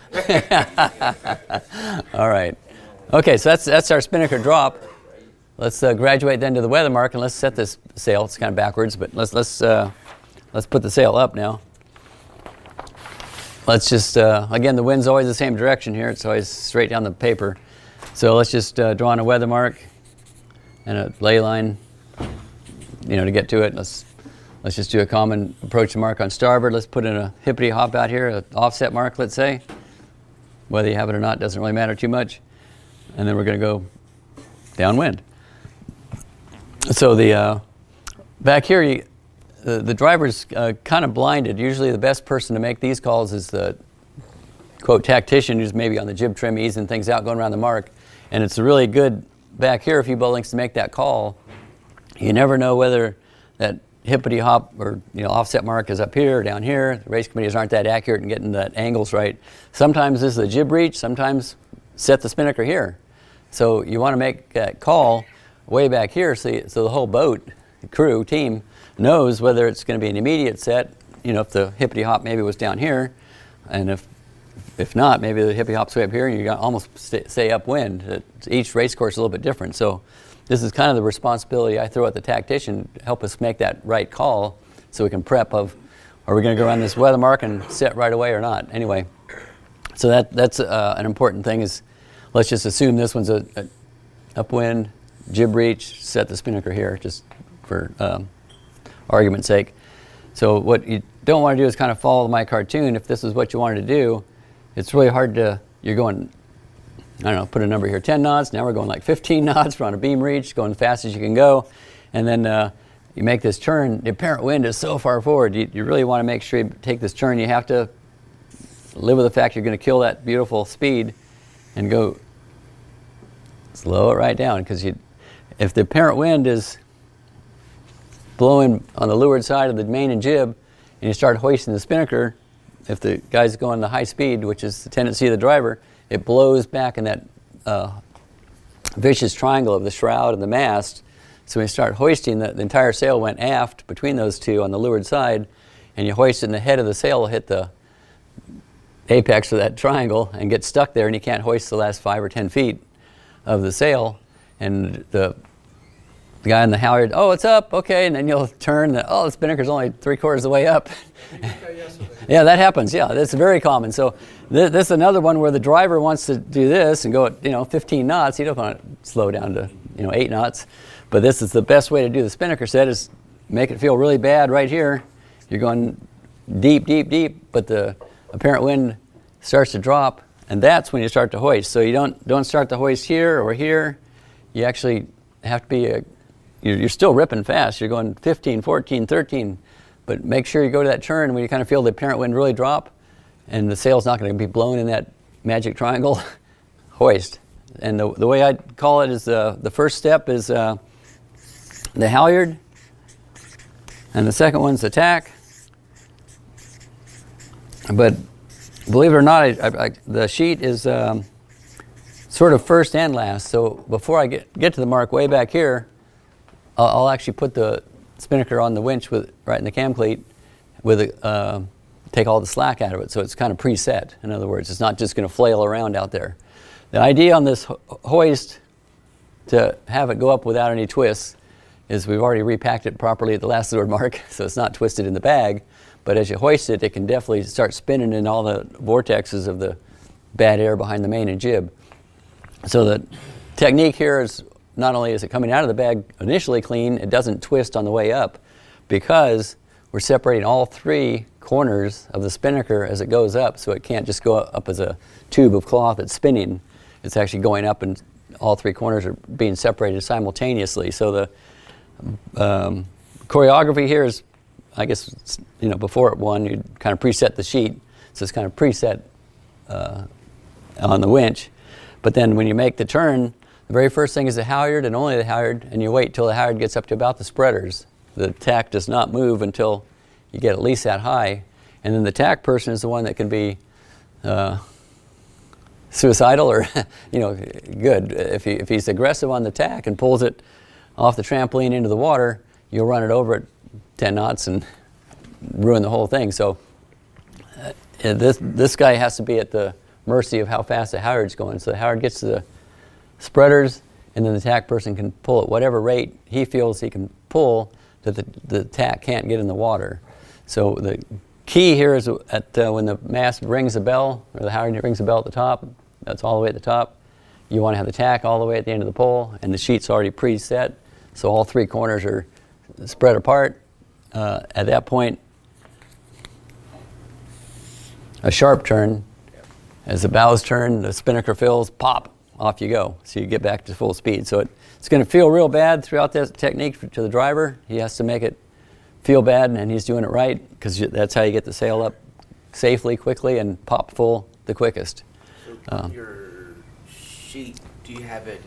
All right. Okay, so that's our spinnaker drop. Let's graduate then to the weather mark, and let's set this sail. It's kind of backwards, but let's put the sail up now. Let's just again, the wind's always the same direction here. It's always straight down the paper. So let's just draw on a weather mark and a ley line, to get to it. Let's just do a common approach mark on starboard. Let's put in a hippity hop out here, an offset mark, let's say. Whether you have it or not doesn't really matter too much. And then we're going to go downwind. So the back here, the driver's kind of blinded. Usually the best person to make these calls is the, quote, tactician who's maybe on the jib trim easing things out, going around the mark. And it's really good back here, a few boat lengths, to make that call. You never know whether that hippity hop or offset mark is up here or down here. The race committees aren't that accurate in getting the angles right. Sometimes this is a jib reach, sometimes set the spinnaker here. So you want to make that call way back here so the whole boat, crew, team, knows whether it's going to be an immediate set, if the hippity hop maybe was down here, and if not, maybe the hippity hop's way up here and you got almost stay upwind. Each race course is a little bit different. So this is kind of the responsibility I throw at the tactician to help us make that right call so we can prep of, are we going to go around this weather mark and set right away or not? Anyway, so that's an important thing is, let's just assume this one's a upwind, jib reach, set the spinnaker here, just for argument's sake. So what you don't want to do is kind of follow my cartoon. If this is what you wanted to do, it's really hard to, you're going, put a number here, 10 knots. Now we're going like 15 knots. We're on a beam reach, going as fast as you can go. And then you make this turn. The apparent wind is so far forward. You really want to make sure you take this turn. You have to live with the fact you're going to kill that beautiful speed and go slow it right down. Because if the apparent wind is blowing on the leeward side of the main and jib, and you start hoisting the spinnaker, if the guy's going the high speed, which is the tendency of the driver, it blows back in that vicious triangle of the shroud and the mast. So when you start hoisting, the entire sail went aft between those two on the leeward side, and you hoist it, and the head of the sail will hit the apex of that triangle and get stuck there, and you can't hoist the last 5 or 10 feet of the sail. And the guy in the halyard, oh, it's up, okay, and then you'll turn, the spinnaker's only 3/4 of the way up. Yeah, that happens. Yeah, that's very common. So this is another one where the driver wants to do this and go at 15 knots. You don't want to slow down to 8 knots. But this is the best way to do the spinnaker set, is make it feel really bad right here. You're going deep, deep, deep, but the apparent wind starts to drop, and that's when you start to hoist. So you don't start the hoist here or here. You actually have to be you're still ripping fast. You're going 15, 14, 13, but make sure you go to that turn when you kind of feel the apparent wind really drop, and the sail's not going to be blown in that magic triangle. Hoist. And the way I call it is the first step is the halyard, and the second one's the tack. But believe it or not, the sheet is sort of first and last. So before I get to the mark way back here, I'll actually put the spinnaker on the winch right in the cam cleat take all the slack out of it, so it's kind of preset. In other words, it's not just going to flail around out there. The idea on this hoist to have it go up without any twists is we've already repacked it properly at the last lure mark, so it's not twisted in the bag. But as you hoist it, it can definitely start spinning in all the vortexes of the bad air behind the main and jib. So the technique here is not only is it coming out of the bag initially clean, it doesn't twist on the way up because we're separating all 3 corners of the spinnaker as it goes up, so it can't just go up as a tube of cloth that's spinning. It's actually going up and all 3 corners are being separated simultaneously. So the choreography here is, I guess, before it won, you kind of preset the sheet, so it's kind of preset on the winch. But then when you make the turn, the very first thing is the halyard and only the halyard, and you wait till the halyard gets up to about the spreaders. The tack does not move until you get at least that high, and then the tack person is the one that can be suicidal or good. If he's aggressive on the tack and pulls it off the trampoline into the water, you'll run it over at 10 knots and ruin the whole thing. So this guy has to be at the mercy of how fast the halyard's going. So the halyard gets to the spreaders, and then the tack person can pull at whatever rate he feels he can pull that the tack can't get in the water. So the key here is when the mast rings a bell, or the halyard rings a bell at the top, that's all the way at the top, you want to have the tack all the way at the end of the pole, and the sheet's already preset, so all 3 corners are spread apart. At that point, a sharp turn. As the bows turn, the spinnaker fills, pop, off you go. So you get back to full speed. So it's going to feel real bad throughout this technique to the driver. He has to make it feel bad, and he's doing it right, because that's how you get the sail up safely, quickly, and pop full the quickest. So your sheet, do you have it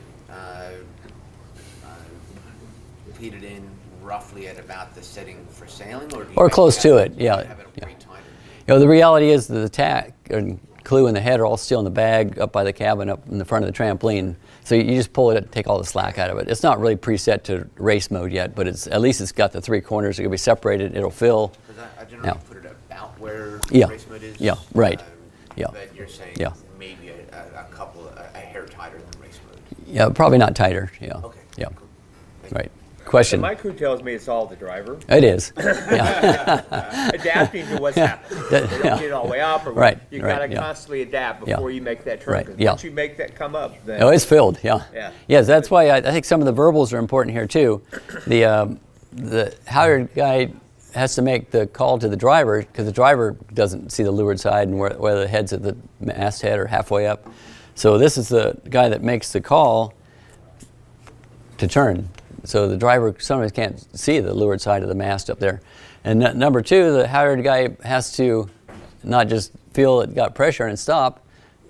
pleated in roughly at about the setting for sailing, or close to it? Yeah. Have it pre-timed? The reality is that the tack and clue and the head are all still in the bag up by the cabin, up in the front of the trampoline. So you just pull it, take all the slack out of it. It's not really preset to race mode yet, but at least it's got the 3 corners. It can be separated. It'll fill. Because I generally put it about where Yeah. race mode is. Yeah. Right. Yeah. But you're saying maybe a hair tighter than race mode. Yeah, probably not tighter. Yeah. Okay. Yeah. Cool. Right. Question. And my crew tells me it's all the driver. It is. Yeah. Adapting to what's happening. They don't get it all the way up. Or Right. You got to Yeah. constantly adapt before you make that turn. Right. 'Cause Yeah. Once you make that come up, then Oh, it's filled. Yeah. Yeah. Yes, that's why I think some of the verbals are important here too. The halyard guy has to make the call to the driver, because the driver doesn't see the leeward side and where the head's at the masthead or halfway up. So this is the guy that makes the call to turn. So the driver sometimes can't see the leeward side of the mast up there. And number 2, the halyard guy has to not just feel it got pressure and stop.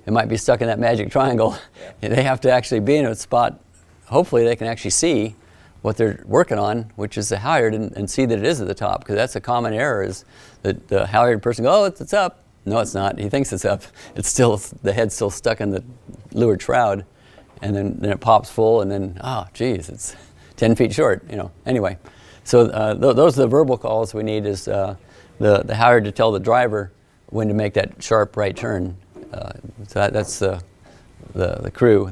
It might be stuck in that magic triangle. Yeah. They have to actually be in a spot, hopefully they can actually see what they're working on, which is the halyard, and see that it is at the top, because that's a common error, is that the halyard person goes, oh, it's up. No, it's not. He thinks it's up. It's still, the head's still stuck in the leeward shroud, and then it pops full, and then, oh, geez, it's 10 feet short, Anyway, so those are the verbal calls we need, is the halyard to tell the driver when to make that sharp right turn. So that's the crew.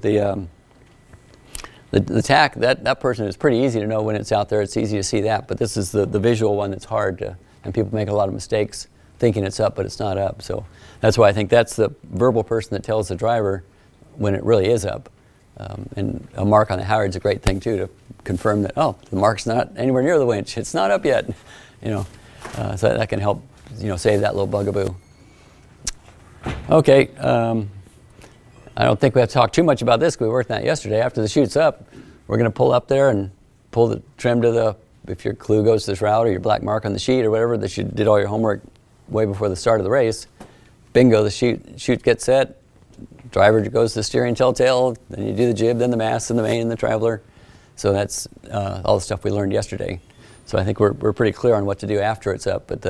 The tack, that person is pretty easy to know when it's out there. It's easy to see that, but this is the visual one that's hard to, and people make a lot of mistakes thinking it's up, but it's not up. So that's why I think that's the verbal person that tells the driver when it really is up. And a mark on the halyard is a great thing too, to confirm that, oh, the mark's not anywhere near the winch. It's not up yet. So that can help, save that little bugaboo. Okay. I don't think we have to talk too much about this, because we worked on that yesterday. After the chute's up, we're going to pull up there and pull the trim to if your clue goes to this route, or your black mark on the sheet or whatever, that you did all your homework way before the start of the race. Bingo, the chute gets set. Driver goes to the steering telltale, then you do the jib, then the mast and the main and the traveler. So that's all the stuff we learned yesterday. So I think we're pretty clear on what to do after it's up. But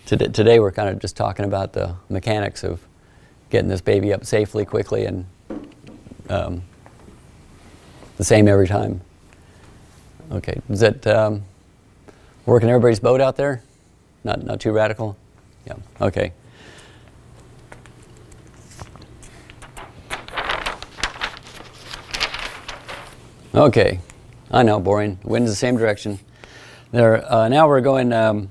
today we're kind of just talking about the mechanics of getting this baby up safely, quickly, and the same every time. Okay, is that working everybody's boat out there? Not too radical? Yeah, okay. Okay, I know, boring. Wind's the same direction. There. Now we're going, I mean,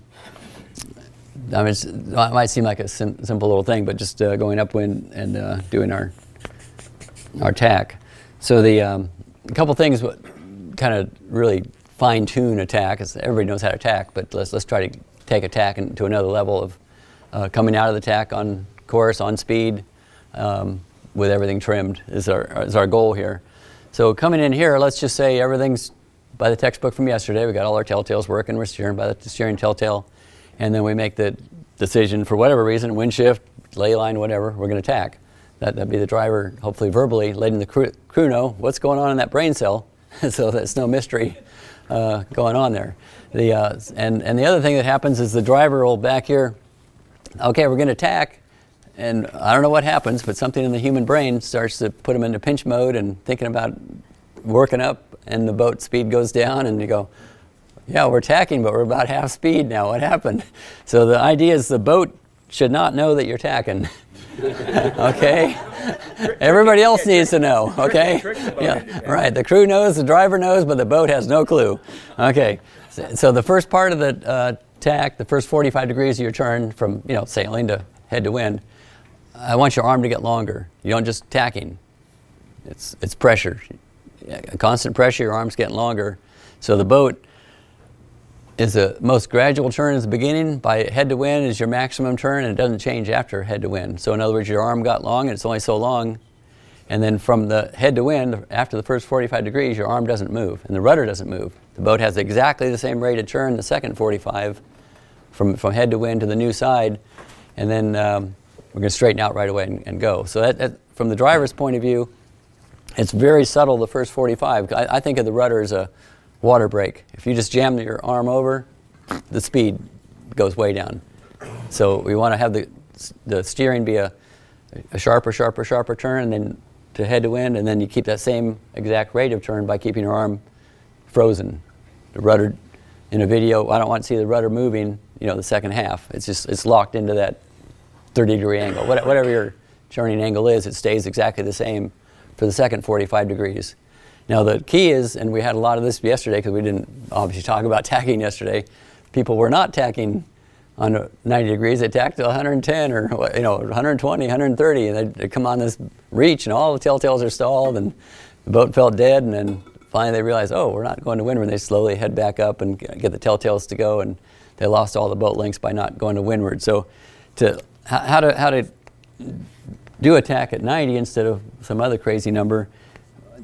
it might seem like a simple little thing, but just going upwind and doing our tack. So the couple things kind of really fine-tune a tack. Everybody knows how to tack, but let's try to take a tack to another level of coming out of the tack on course, on speed, with everything trimmed is our goal here. So coming in here, let's just say everything's by the textbook from yesterday. We got all our telltales working. We're steering by the steering telltale, and then we make the decision for whatever reason, wind shift, ley line, whatever. We're going to tack. That'd be the driver, hopefully verbally letting the crew know what's going on in that brain cell, so there's no mystery going on there. And the other thing that happens is the driver will back here. Okay, we're going to tack. And I don't know what happens, but something in the human brain starts to put them into pinch mode and thinking about working up, and the boat speed goes down, and you go, yeah, we're tacking, but we're about half speed now. What happened? So the idea is the boat should not know that you're tacking. Okay? Everybody else needs to know, okay? Yeah, right. The crew knows, the driver knows, but the boat has no clue. Okay. So the first part of the tack, the first 45 degrees of your turn from, sailing to head to wind, I want your arm to get longer. You don't just tacking. It's pressure. Constant pressure, your arm's getting longer. So the boat is the most gradual turn is the beginning. By head to wind is your maximum turn, and it doesn't change after head to wind. So in other words, your arm got long, and it's only so long. And then from the head to wind, after the first 45 degrees, your arm doesn't move, and the rudder doesn't move. The boat has exactly the same rate of turn the second 45 from head to wind to the new side. And then we're going to straighten out right away and go. So that, from the driver's point of view, it's very subtle the first 45. I think of the rudder as a water brake. If you just jam your arm over, the speed goes way down. So we want to have the steering be a sharper turn, and then to head to wind, and then you keep that same exact rate of turn by keeping your arm frozen. The rudder, in a video, I don't want to see the rudder moving, the second half. It's locked into that 30-degree angle. Whatever your turning angle is, it stays exactly the same for the second 45 degrees. Now the key is, and we had a lot of this yesterday because we didn't obviously talk about tacking yesterday, people were not tacking on 90 degrees. They tacked to 110 or 120, 130, and they'd come on this reach, and all the telltales are stalled, and the boat felt dead, and then finally they realized, oh, we're not going to windward. They slowly head back up and get the telltales to go, and they lost all the boat lengths by not going to windward. So how to do a tack at 90 instead of some other crazy number.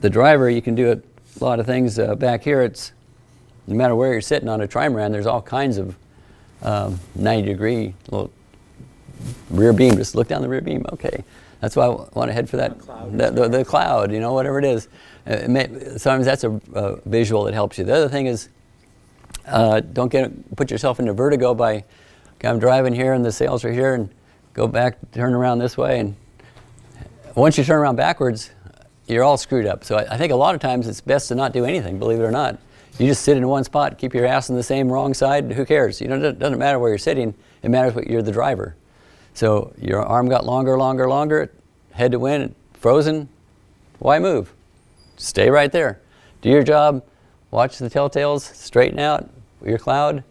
The driver, you can do a lot of things. Back here, it's no matter where you're sitting on a trimaran, there's all kinds of 90-degree little rear beam. Just look down the rear beam. Okay, that's why I want to head for that the cloud. Whatever it is. Sometimes that's a visual that helps you. The other thing is, don't put yourself into vertigo by, I'm driving here and the sails are here, and go back, turn around this way, and once you turn around backwards, you're all screwed up. So I think a lot of times it's best to not do anything, believe it or not. You just sit in one spot, keep your ass on the same wrong side, who cares? It doesn't matter where you're sitting, it matters what you're the driver. So your arm got longer, head to wind, frozen, why move? Stay right there. Do your job, watch the telltales, straighten out your cloud,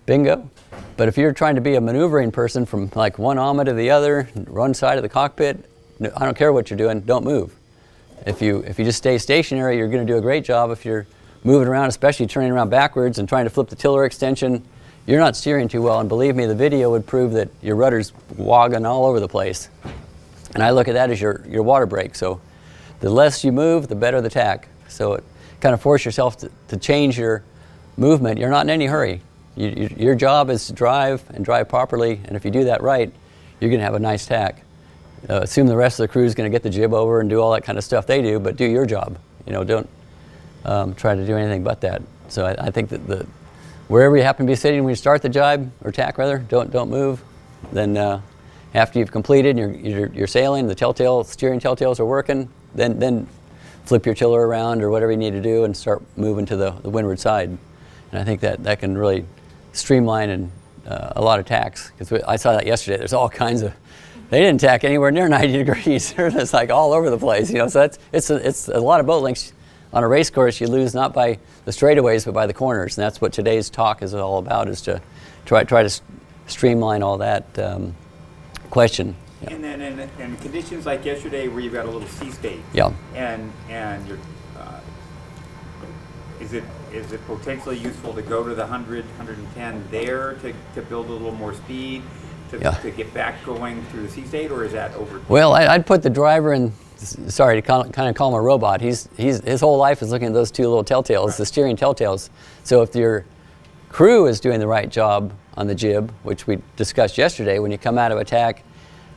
bingo. But if you're trying to be a maneuvering person from like one AMA to the other, one side of the cockpit, I don't care what you're doing, don't move. If you just stay stationary, you're going to do a great job. If you're moving around, especially turning around backwards and trying to flip the tiller extension, you're not steering too well. And believe me, the video would prove that your rudder's wogging all over the place. And I look at that as your water brake. So the less you move, the better the tack. So it kind of force yourself to change your movement. You're not in any hurry. Your job is to drive and drive properly. And if you do that right, you're going to have a nice tack. Assume the rest of the crew is going to get the jib over and do all that kind of stuff they do, but do your job. Don't try to do anything but that. So I think that wherever you happen to be sitting when you start the jibe, or tack rather, don't move. Then after you've completed and you're sailing, the steering telltales are working, then flip your tiller around or whatever you need to do and start moving to the windward side. And I think that can really streamline and a lot of tacks. Because I saw that yesterday. There's all kinds of, they didn't tack anywhere near 90 degrees. It's like all over the place, you know. So it's a lot of boat lengths on a race course. You lose not by the straightaways but by the corners, and that's what today's talk is all about. Is to try to streamline all that question. Yeah. And then in conditions like yesterday where you've got a little sea state. Yeah. And you're, is it potentially useful to go to the 100, 110 there to build a little more speed to get back going through the sea state, or is that over? Well, I'd put the driver in. Sorry to kind of call him a robot. His whole life is looking at those two little telltales, the steering telltales. So if your crew is doing the right job on the jib, which we discussed yesterday, when you come out of attack,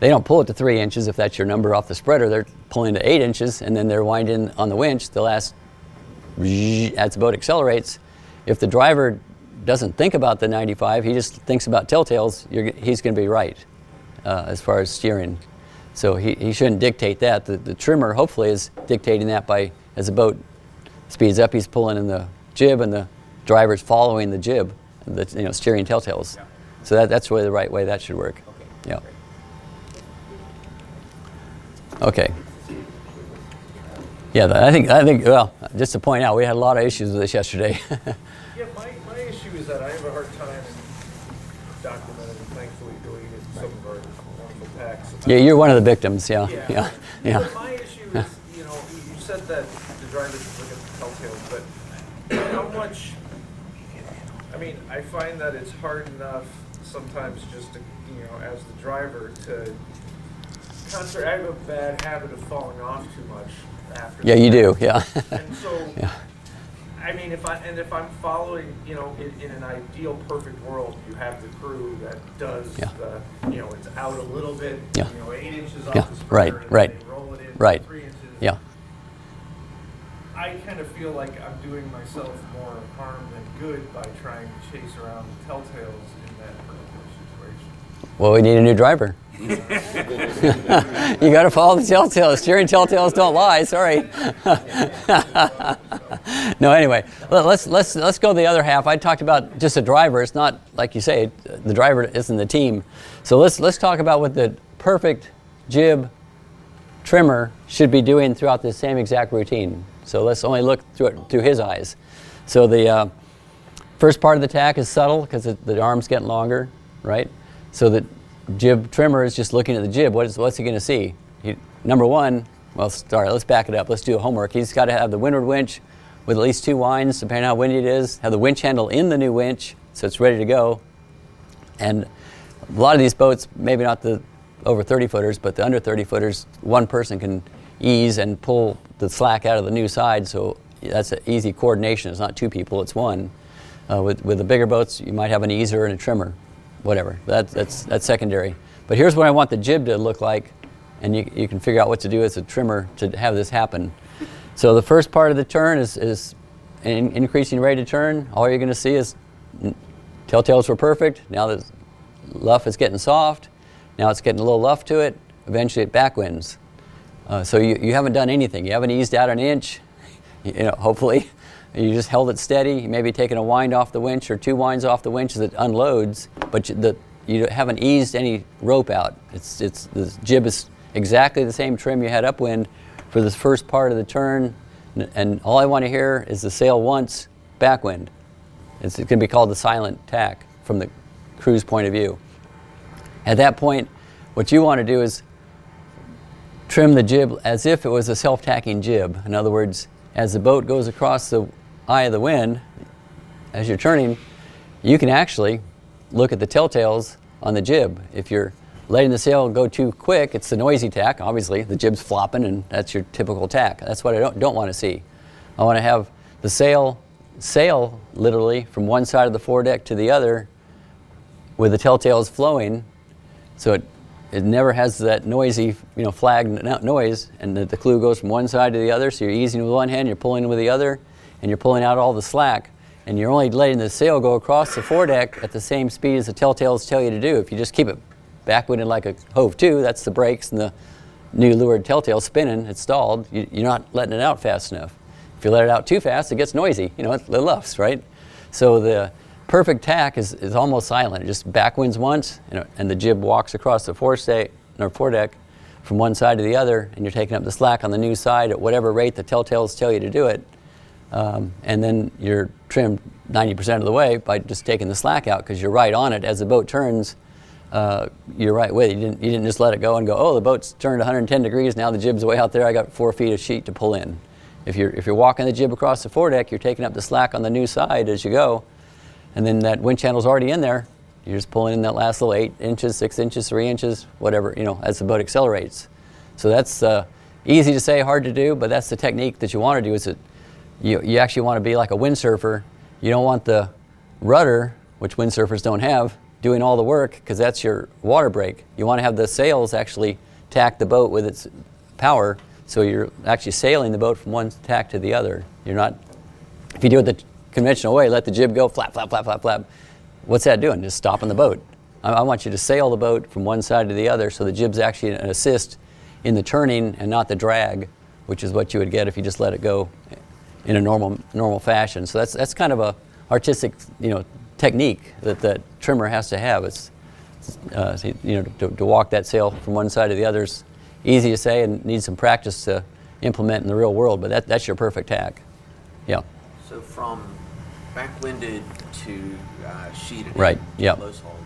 they don't pull it to 3 inches if that's your number off the spreader. They're pulling to 8 inches, and then they're winding on the winch. The last, as the boat accelerates, if the driver doesn't think about the 95, he just thinks about telltales, he's going to be right as far as steering. So he shouldn't dictate that. The trimmer hopefully is dictating that by, as the boat speeds up, he's pulling in the jib and the driver's following the jib, steering telltales. Yeah. So that's really the right way that should work. Okay. Yeah. Okay. Yeah, I think. Well, just to point out, we had a lot of issues with this yesterday. Yeah, my issue is that I have a hard time documenting and thankfully deleted some of our wonderful packs. Yeah, you're one of the victims. Yeah. But my issue is, you said that the driver should look at the telltales, but how much? I mean, I find that it's hard enough sometimes just to, as the driver to. I have a bad habit of falling off too much after. Yeah, you do. Yeah. And so, I mean, if I'm following, in an ideal perfect world, you have the crew that does the, it's out a little bit, 8 inches off the spreader, and they roll it in 3 inches. Yeah. I kind of feel like I'm doing myself more harm than good by trying to chase around the telltales in that particular situation. Well, we need a new driver. You got to follow the telltales. Steering telltales don't lie. Sorry. No. Anyway, let's go the other half. I talked about just a driver. It's not like you say. The driver isn't the team. So let's talk about what the perfect jib trimmer should be doing throughout the same exact routine. So let's only look through his eyes. So the first part of the tack is subtle because the arm's getting longer, right? So the jib trimmer is just looking at the jib. What's he going to see? Number one, let's back it up. Let's do homework. He's got to have the windward winch with at least 2 winds, depending on how windy it is. Have the winch handle in the new winch, so it's ready to go. And a lot of these boats, maybe not the over 30 footers, but the under 30 footers, one person can ease and pull the slack out of the new side. So that's an easy coordination. It's not 2 people, it's 1. With the bigger boats, you might have an easer and a trimmer. Whatever, that's secondary. But here's what I want the jib to look like, and you can figure out what to do as a trimmer to have this happen. So the first part of the turn is increasing rate of turn. All you're going to see is telltales were perfect. Now the luff is getting soft. Now it's getting a little luff to it. Eventually it backwinds. So you haven't done anything. You haven't eased out an inch, hopefully. You just held it steady. You may be taking a wind off the winch or 2 winds off the winch as it unloads, but you haven't eased any rope out. The jib is exactly the same trim you had upwind for this first part of the turn, and all I want to hear is the sail once, backwind. It's going to be called the silent tack from the crew's point of view. At that point, what you want to do is trim the jib as if it was a self-tacking jib. In other words, as the boat goes across the eye of the wind, as you're turning, you can actually look at the telltales on the jib. If you're letting the sail go too quick, it's the noisy tack, obviously. The jib's flopping, and that's your typical tack. That's what I don't want to see. I want to have the sail literally from one side of the foredeck to the other with the telltales flowing, so it never has that noisy, flag noise, and the clue goes from one side to the other, so you're easing with one hand, you're pulling with the other, and you're pulling out all the slack, and you're only letting the sail go across the foredeck at the same speed as the telltales tell you to do. If you just keep it backwinded like a hove to, that's the brakes and new lured telltale spinning, it's stalled, you're not letting it out fast enough. If you let it out too fast, it gets noisy, it luffs, right? So the perfect tack is almost silent. It just backwinds once, and the jib walks across the foredeck from one side to the other, and you're taking up the slack on the new side at whatever rate the telltales tell you to do it. And then you're trimmed 90% of the way by just taking the slack out, because you're right on it as the boat turns. You're right with it. You didn't just let it go and go, oh, the boat's turned 110 degrees, now the jib's way out there, I got 4 feet of sheet to pull in. If you're walking the jib across the foredeck, you're taking up the slack on the new side as you go, and then that wind channel's already in there. You're just pulling in that last little 8 inches, 6 inches, 3 inches, whatever, as the boat accelerates. So that's easy to say, hard to do, but that's the technique that you want to do. Is that you actually want to be like a windsurfer. You don't want the rudder, which windsurfers don't have, doing all the work, because that's your water brake. You want to have the sails actually tack the boat with its power, so you're actually sailing the boat from one tack to the other. You're not, if you do it the conventional way, let the jib go, flap, flap, flap, flap, flap, what's that doing? Just stopping the boat. I want you to sail the boat from one side to the other, so the jib's actually an assist in the turning and not the drag, which is what you would get if you just let it go in a normal fashion. So that's kind of a artistic, technique that the trimmer has to have. It's to walk that sail from one side to the other is easy to say and needs some practice to implement in the real world, but that's your perfect tack. Yeah. So from backwinded to sheeted, right? Yeah. Close hold,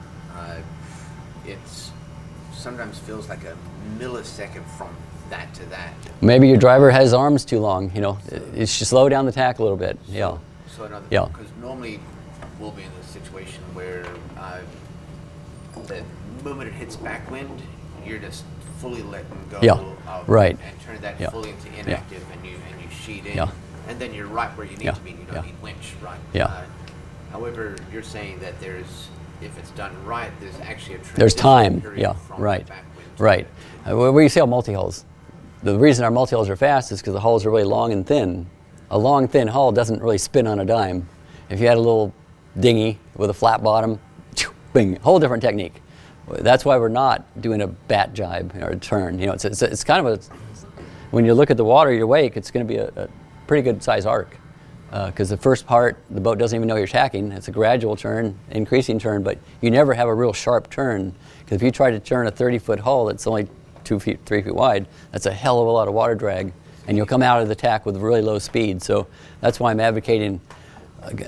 it's sometimes feels like a millisecond from that to that. Maybe your driver has arms too long. It should slow down the tack a little bit. Yeah. So another, yeah. Because normally we'll be in a situation where the moment it hits backwind, you're just fully letting go of right. and turn that fully into inactive, and you sheet in, yeah. and then you're right where you need to be. You don't need winch, right? Yeah. However, you're saying that if it's done right, there's actually a transition there's time. period Yeah. from Right. backwind to right. We sail multi-hulls. The reason our multi-hulls are fast is because the hulls are really long and thin. A long, thin hull doesn't really spin on a dime. If you had a little dinghy with a flat bottom, bing, whole different technique. That's why we're not doing a bat jibe or a turn. It's kind of when you look at the water, your wake, it's going to be a pretty good size arc. Because the first part, the boat doesn't even know you're tacking. It's a gradual turn, increasing turn, but you never have a real sharp turn. Because if you try to turn a 30-foot hull that's only 2 feet, 3 feet wide, that's a hell of a lot of water drag, and you'll come out of the tack with really low speed. So that's why I'm advocating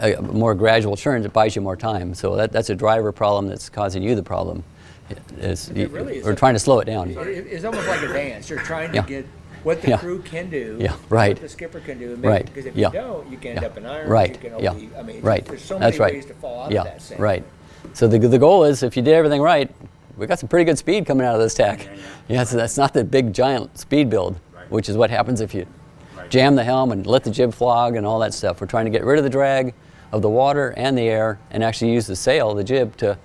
a more gradual turn that buys you more time. So that's a driver problem that's causing you the problem. We're trying to slow it down. It's almost like a dance. You're trying to get what the crew can do, right. what the skipper can do, right. because if you don't, you can end up in irons, right. you can only, right. there's so many ways to fall out of that same. Right. So the goal is, if you did everything right, we got some pretty good speed coming out of this tack. So that's not the big giant speed build, which is what happens if you jam the helm and let the jib flog and all that stuff. We're trying to get rid of the drag of the water and the air, and actually use the sail, the jib, to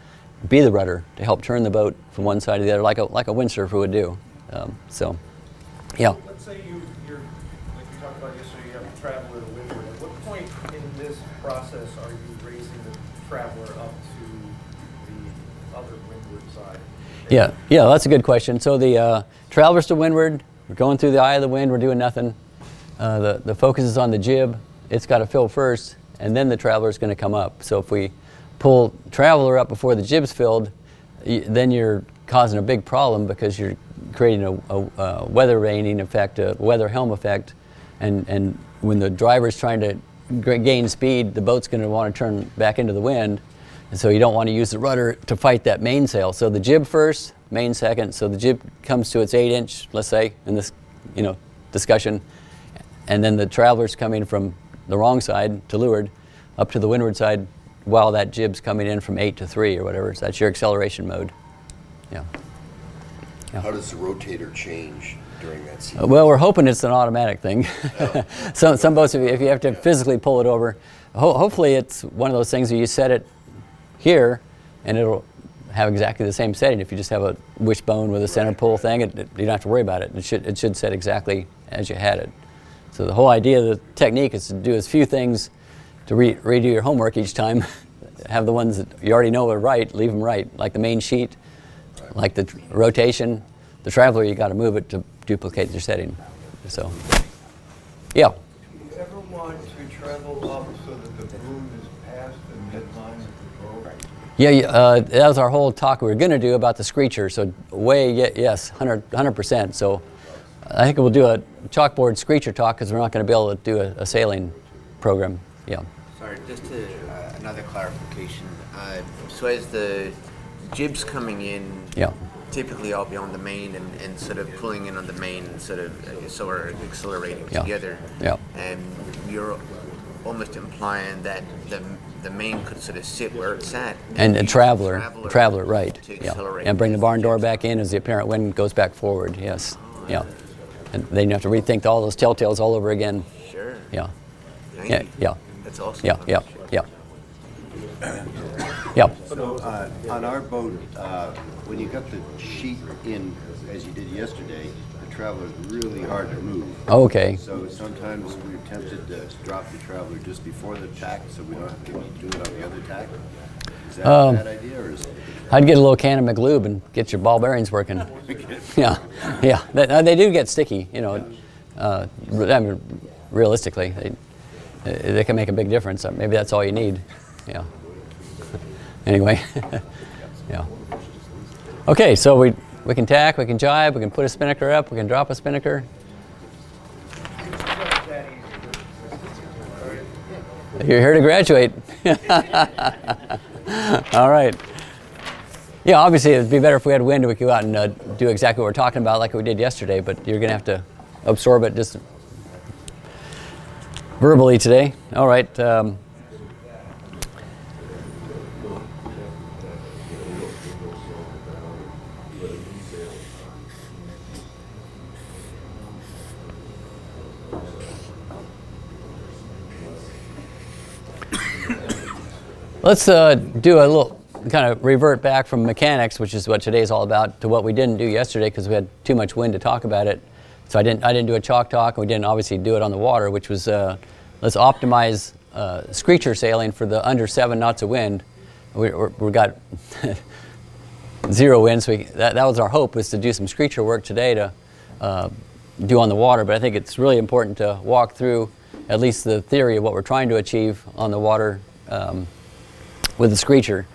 be the rudder to help turn the boat from one side to the other, like a windsurfer would do. Yeah. Let's say you're like you talked about yesterday, you have a traveler to windward. At what point in this process are you raising the traveler up to the other windward side? Yeah, that's a good question. So the travelers to windward, we're going through the eye of the wind, we're doing nothing. The focus is on the jib. It's got to fill first, and then the traveler's going to come up. So if we pull traveler up before the jib's filled, then you're causing a big problem, because you're creating a weather vaning effect, a weather helm effect, and when the driver's trying to gain speed, the boat's going to want to turn back into the wind, and so you don't want to use the rudder to fight that mainsail. So the jib first, main second. So the jib comes to its 8-inch, let's say, in this discussion, and then the traveler's coming from the wrong side to leeward up to the windward side, while that jib's coming in from 8 to 3 or whatever. So that's your acceleration mode. Yeah. How does the rotator change during that sequence? Well, we're hoping it's an automatic thing. Some boats, if you have to physically pull it over, hopefully it's one of those things where you set it here and it'll have exactly the same setting. If you just have a wishbone with a center pull thing, you don't have to worry about it. It should set exactly as you had it. So the whole idea of the technique is to do as few things to redo your homework each time. Have the ones that you already know are right, leave them right, like the main sheet, like the rotation, the Traveler, you got to move it to duplicate your setting. So, yeah. Do you ever want to travel up so that the boom is past the midline of the boat? Yeah, that was our whole talk we were going to do about the screecher. So yes, 100%. So I think we'll do a chalkboard screecher talk because we're not going to be able to do a sailing program. Yeah. Sorry, just to, another clarification. So as the jib's coming in, Yeah. typically I'll be on the main and sort of pulling in on the main and sort of so we're accelerating Yeah. together. Yeah. And you're almost implying that the main could sort of sit where it's at. And a use the traveler, right. To Yeah. accelerate. And bring the barn door back in as the apparent wind goes back forward, yes. Yeah. And then you have to rethink all those telltales all over again. Sure. Yeah. Thank Yeah, you. yeah. That's awesome. Yeah, yeah, yeah. Yeah. So, on our boat, when you got the sheet in, as you did yesterday, the Traveler's really hard to move. Okay. So sometimes we're tempted to drop the Traveler just before the tack, so we don't have to do it on the other tack. Is that a bad idea, or is it? I'd get a little can of McLube and get your ball bearings working. Yeah, yeah. They do get sticky, you know. I mean, realistically, they can make a big difference. Maybe that's all you need. Yeah. Anyway, yeah. Okay, so we can tack, we can jibe, we can put a spinnaker up, we can drop a spinnaker. You're here to graduate. All right. Yeah, obviously it'd be better if we had wind and we could go out and do exactly what we're talking about like we did yesterday, but you're going to have to absorb it just verbally today. All right. Let's do a little kind of revert back from mechanics, which is what today's all about, to what we didn't do yesterday because we had too much wind to talk about it. So I didn't do a chalk talk, and we didn't obviously do it on the water, which was let's optimize screecher sailing for the under 7 knots of wind. We got 0 wind, so that was our hope, was to do some screecher work today to do on the water. But I think it's really important to walk through at least the theory of what we're trying to achieve on the water with the screecher.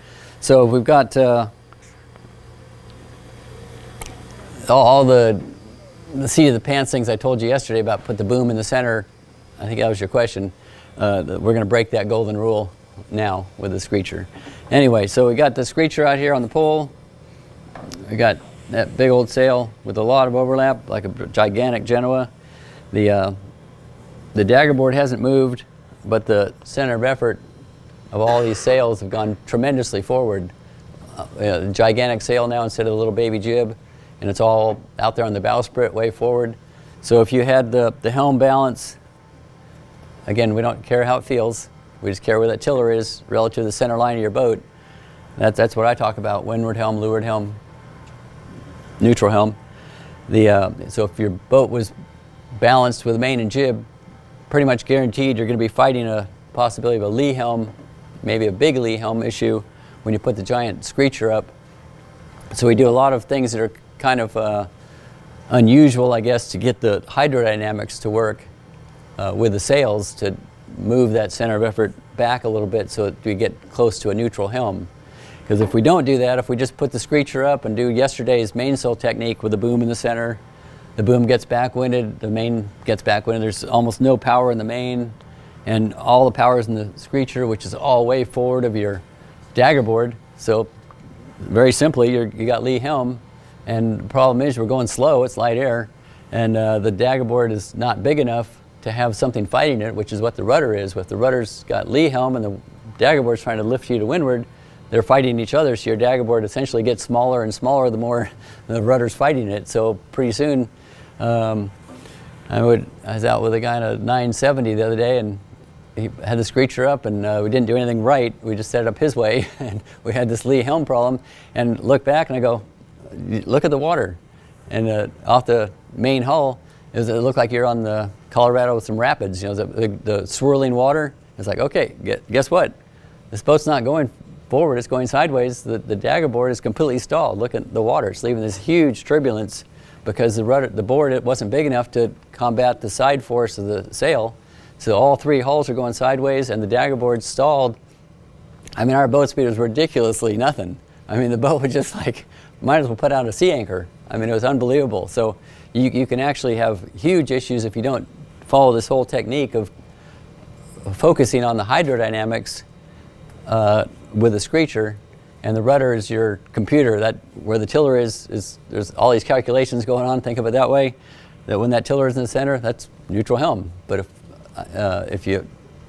So we've got all the seat of the pants things I told you yesterday about put the boom in the center. I think that was your question. We're going to break that golden rule now with the screecher. Anyway, so we got the screecher out here on the pole. We got that big old sail with a lot of overlap, like a gigantic Genoa. The daggerboard hasn't moved, but the center of effort of all these sails have gone tremendously forward. Gigantic sail now instead of the little baby jib, and it's all out there on the bowsprit way forward. So if you had the helm balance, again, we don't care how it feels, we just care where that tiller is relative to the center line of your boat. That's what I talk about: windward helm, leeward helm, neutral helm. So if your boat was balanced with main and jib, pretty much guaranteed you're going to be fighting a possibility of a lee helm, maybe a big lee helm issue when you put the giant screecher up. So we do a lot of things that are kind of unusual, I guess, to get the hydrodynamics to work with the sails to move that center of effort back a little bit so that we get close to a neutral helm. Because if we don't do that, if we just put the screecher up and do yesterday's mainsail technique with the boom in the center, the boom gets backwinded, the main gets backwinded, there's almost no power in the main, and all the power is in the screecher, which is all way forward of your daggerboard. So very simply, you got lee helm, and the problem is we're going slow, it's light air, and the daggerboard is not big enough to have something fighting it, which is what the rudder is. If the rudder's got lee helm and the daggerboard's trying to lift you to windward, they're fighting each other, so your daggerboard essentially gets smaller and smaller the more the rudder's fighting it. So pretty soon, I was out with a guy in a 970 the other day, and he had the screecher up, and we didn't do anything right. We just set it up his way, and we had this lee helm problem. And look back, and I go, look at the water. And off the main hull, it looked like you're on the Colorado with some rapids. You know, the swirling water. It's like, okay, guess what? This boat's not going forward, it's going sideways. The daggerboard is completely stalled. Look at the water, it's leaving this huge turbulence because the board, it wasn't big enough to combat the side force of the sail. So all three hulls are going sideways, and the dagger board stalled. I mean, our boat speed was ridiculously nothing. I mean, the boat was just like, might as well put out a sea anchor. I mean, it was unbelievable. So you can actually have huge issues if you don't follow this whole technique of focusing on the hydrodynamics with a screecher, and the rudder is your computer. That where the tiller is there's all these calculations going on. Think of it that way. That when that tiller is in the center, that's neutral helm. But if you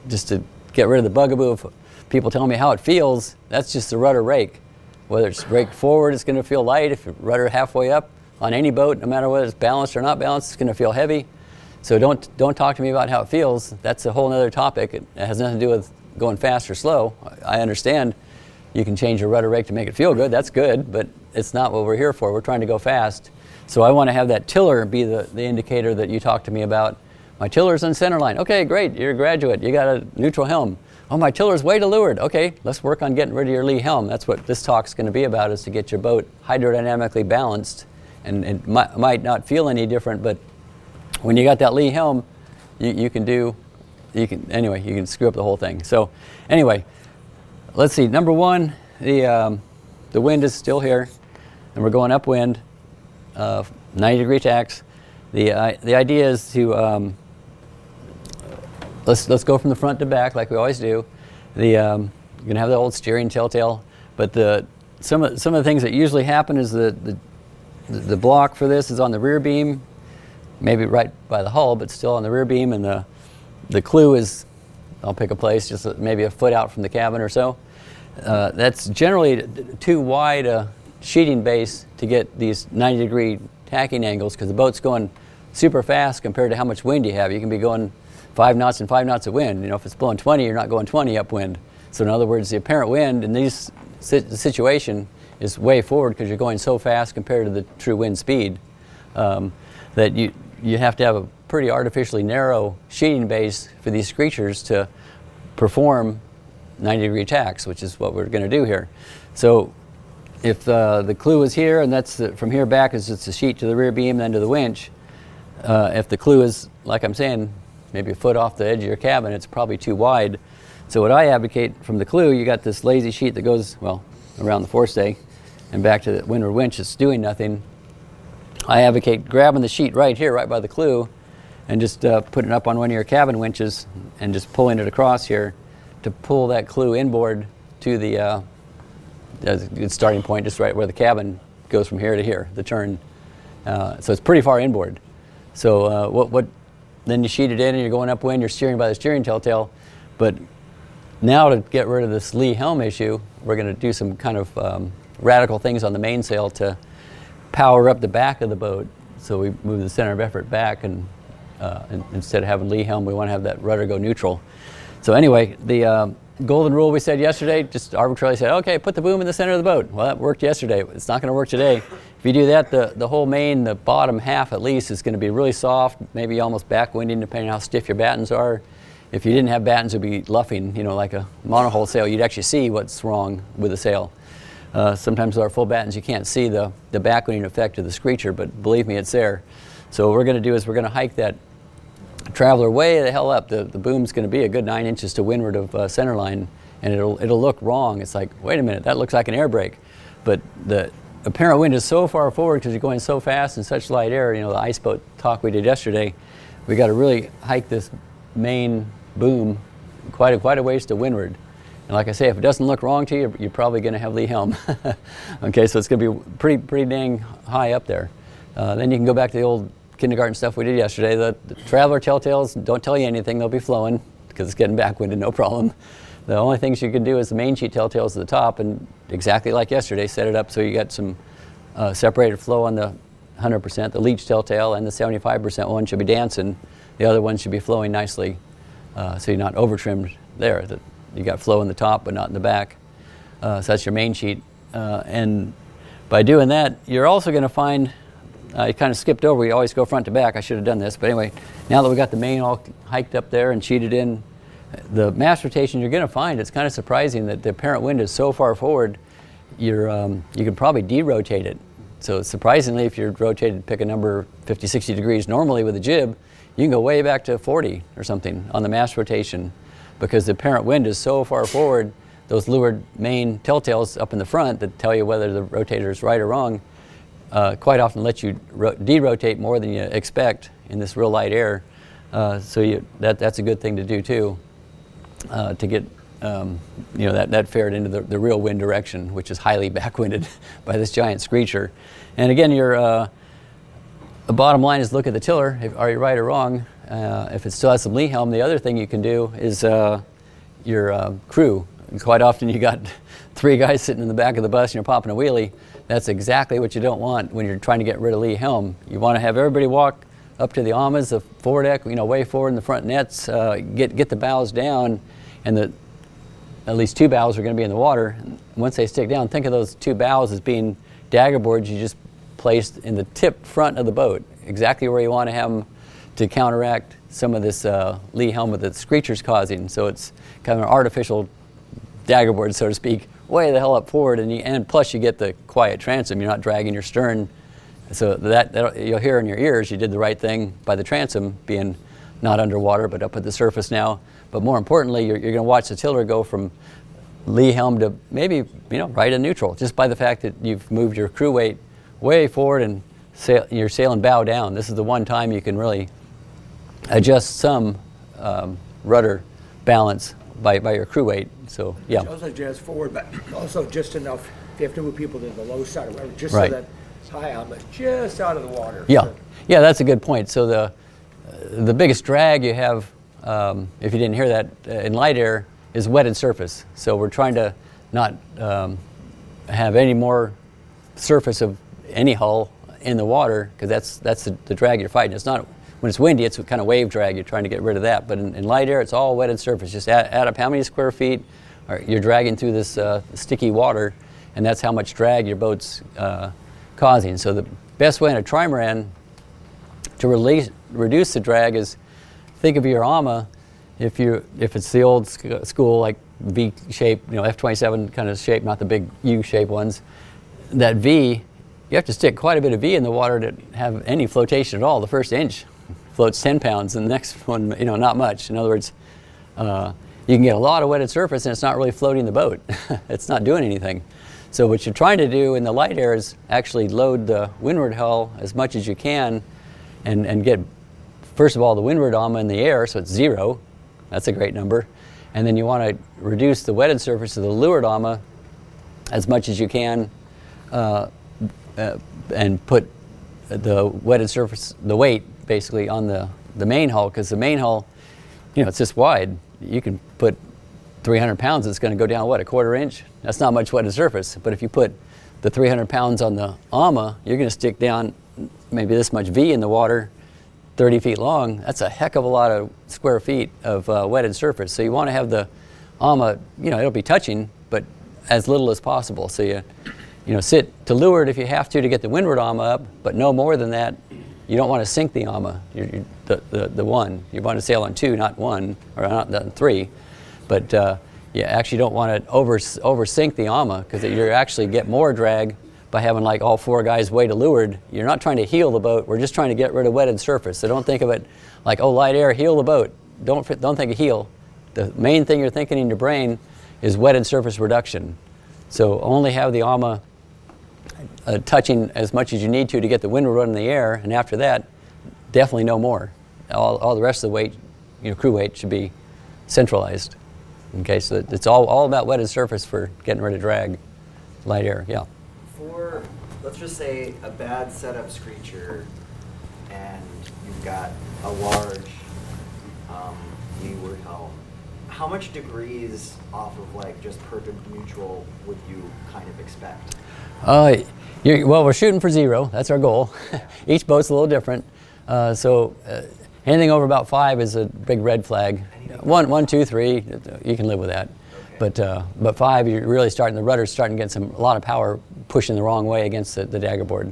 just to get rid of the bugaboo of people telling me how it feels, that's just the rudder rake. Whether it's rake forward, it's going to feel light. If you rudder halfway up on any boat, no matter whether it's balanced or not balanced, it's going to feel heavy. So don't talk to me about how it feels. That's a whole other topic. It has nothing to do with going fast or slow. I understand you can change your rudder rake to make it feel good. That's good, but it's not what we're here for. We're trying to go fast. So I want to have that tiller be the indicator that you talked to me about. My tiller's on center line. Okay, great. You're a graduate. You got a neutral helm. Oh, my tiller's way to leeward. Okay, let's work on getting rid of your lee helm. That's what this talk's going to be about, is to get your boat hydrodynamically balanced. And it might not feel any different, but when you got that lee helm, you can screw up the whole thing. So anyway, let's see. Number one, the wind is still here, and we're going upwind, 90-degree tacks. The idea is to let's go from the front to back like we always do. You're gonna have the old steering telltale, but some of the things that usually happen is the block for this is on the rear beam, maybe right by the hull, but still on the rear beam, and the clue is, I'll pick a place just maybe a foot out from the cabin or so. That's generally too wide a sheeting base to get these 90-degree tacking angles, because the boat's going super fast compared to how much wind you have. You can be going 5 knots and 5 knots of wind. You know, if it's blowing 20, you're not going 20 upwind. So in other words, the apparent wind in the situation is way forward because you're going so fast compared to the true wind speed that you have to have a pretty artificially narrow sheeting base for these screechers to perform 90-degree tacks, which is what we're going to do here. So if the clue is here, and that's from here back is it's a sheet to the rear beam, then to the winch. If the clue is, like I'm saying, maybe a foot off the edge of your cabin, it's probably too wide. So what I advocate from the clue, you got this lazy sheet that goes, well, around the forestay and back to the windward winch. It's doing nothing. I advocate grabbing the sheet right here, right by the clue, and just putting it up on one of your cabin winches and just pulling it across here to pull that clue inboard to the good starting point, just right where the cabin goes from here to here, the turn. So it's pretty far inboard. So then you sheet it in and you're going upwind, you're steering by the steering telltale. But now to get rid of this lee helm issue, we're going to do some kind of radical things on the mainsail to power up the back of the boat. So we move the center of effort back, and instead of having lee helm, we want to have that rudder go neutral. So anyway, the golden rule we said yesterday, just arbitrarily said, okay, put the boom in the center of the boat. Well, that worked yesterday. It's not going to work today. If you do that, the whole main, the bottom half at least, is going to be really soft, maybe almost backwinding, depending on how stiff your battens are. If you didn't have battens, it would be luffing, you know, like a monohull sail. You'd actually see what's wrong with the sail. Sometimes with our full battens, you can't see the backwinding effect of the screecher, but believe me, it's there. So what we're going to do is we're going to hike that Traveler way the hell up. The boom's going to be a good 9 inches to windward of center line, and it'll look wrong. It's like, wait a minute, that looks like an air brake. But the apparent wind is so far forward because you're going so fast and such light air. You know, the ice boat talk we did yesterday, we got to really hike this main boom quite a ways to windward. And like I say, if it doesn't look wrong to you, you're probably going to have lee helm. Okay, so it's going to be pretty dang high up there. Then you can go back to the old kindergarten stuff we did yesterday. The Traveler telltales don't tell you anything. They'll be flowing because it's getting backwinded, no problem. The only things you can do is the main sheet telltales at the top, and exactly like yesterday, set it up so you got some separated flow on the 100%. The leech telltale and the 75% one should be dancing. The other one should be flowing nicely, so you're not over trimmed there. You got flow in the top but not in the back. So that's your main sheet. And by doing that, you're also going to find, I kind of skipped over, we always go front to back. I should have done this, but anyway, now that we got the main all hiked up there and sheeted in, the mass rotation you're going to find, it's kind of surprising that the apparent wind is so far forward, you can probably derotate it. So surprisingly, if you're rotated, pick a number 50, 60 degrees normally with a jib, you can go way back to 40 or something on the mast rotation, because the apparent wind is so far forward. Those leeward main telltales up in the front that tell you whether the rotator is right or wrong quite often let you derotate more than you expect in this real light air. So that's a good thing to do too, to get that ferret into the real wind direction, which is highly backwinded by this giant screecher. And again, the bottom line is look at the tiller. Are you right or wrong? If it still has some lee helm, the other thing you can do is your crew. And quite often you got 3 guys sitting in the back of the bus and you're popping a wheelie. That's exactly what you don't want when you're trying to get rid of lee helm. You want to have everybody walk up to the amas, the foredeck, way forward in the front nets, get the bows down, and at least 2 bows are going to be in the water. And once they stick down, think of those 2 bows as being dagger boards you just placed in the tip front of the boat, exactly where you want to have them to counteract some of this lee helm that the screecher's causing. So it's kind of an artificial dagger board, so to speak, way the hell up forward, and plus you get the quiet transom. You're not dragging your stern, so that you'll hear in your ears you did the right thing by the transom being not underwater but up at the surface now. But more importantly, you're going to watch the tiller go from lee helm to maybe right in neutral, just by the fact that you've moved your crew weight way forward and you're sailing bow down. This is the one time you can really adjust some rudder balance by your crew weight. So yeah. It's also just forward, but also just enough. If you have to move people to the low side, or whatever, just right. So that high helm is just out of the water. Yeah, So. Yeah, that's a good point. So the biggest drag you have, if you didn't hear that, in light air is wetted surface. So we're trying to not have any more surface of any hull in the water, because that's the drag you're fighting. It's not. When it's windy, it's kind of wave drag. You're trying to get rid of that. But in light air, it's all wetted surface. Just add up how many square feet you're dragging through this sticky water, and that's how much drag your boat's causing. So the best way in a trimaran to reduce the drag is think of your AMA. If it's the old school like V shape, F-27 kind of shape, not the big U shape ones, that V, you have to stick quite a bit of V in the water to have any flotation at all. The first inch floats 10 pounds, and the next one, not much. In other words, you can get a lot of wetted surface, and it's not really floating the boat. It's not doing anything. So what you're trying to do in the light air is actually load the windward hull as much as you can, and get, first of all, the windward AMA in the air, so it's 0. That's a great number. And then you want to reduce the wetted surface of the leeward AMA as much as you can, and put the wetted surface, the weight, basically on the main hull, because the main hull, it's this wide. You can put 300 pounds, it's going to go down, what, a quarter inch? That's not much wetted surface. But if you put the 300 pounds on the AMA, you're going to stick down maybe this much V in the water, 30 feet long. That's a heck of a lot of square feet of wetted surface. So you want to have the AMA, it'll be touching, but as little as possible. So you sit to leeward if you have to get the windward AMA up, but no more than that. You don't want to sink the AMA, the one. You want to sail on 2, not 1, or not 3. But you actually don't want to over-sink the AMA, because you actually get more drag by having like all 4 guys way to leeward. You're not trying to heel the boat. We're just trying to get rid of wetted surface. So don't think of it like, oh, light air, heel the boat. Don't think of heel. The main thing you're thinking in your brain is wetted surface reduction. So only have the AMA touching as much as you need to get the windward run in the air, and after that, definitely no more. All the rest of the weight, crew weight, should be centralized. Okay, so it's all about wetted surface for getting rid of drag, light air, yeah. For, let's just say, a bad setup screecher, and you've got a large leeward helm, how much degrees off of just perfect neutral would you kind of expect? Well, we're shooting for 0. That's our goal. Each boat's a little different. So anything over about 5 is a big red flag. 1, 2, 3, you can live with that. Okay. But 5, you're really the rudder's starting to get a lot of power pushing the wrong way against the dagger board.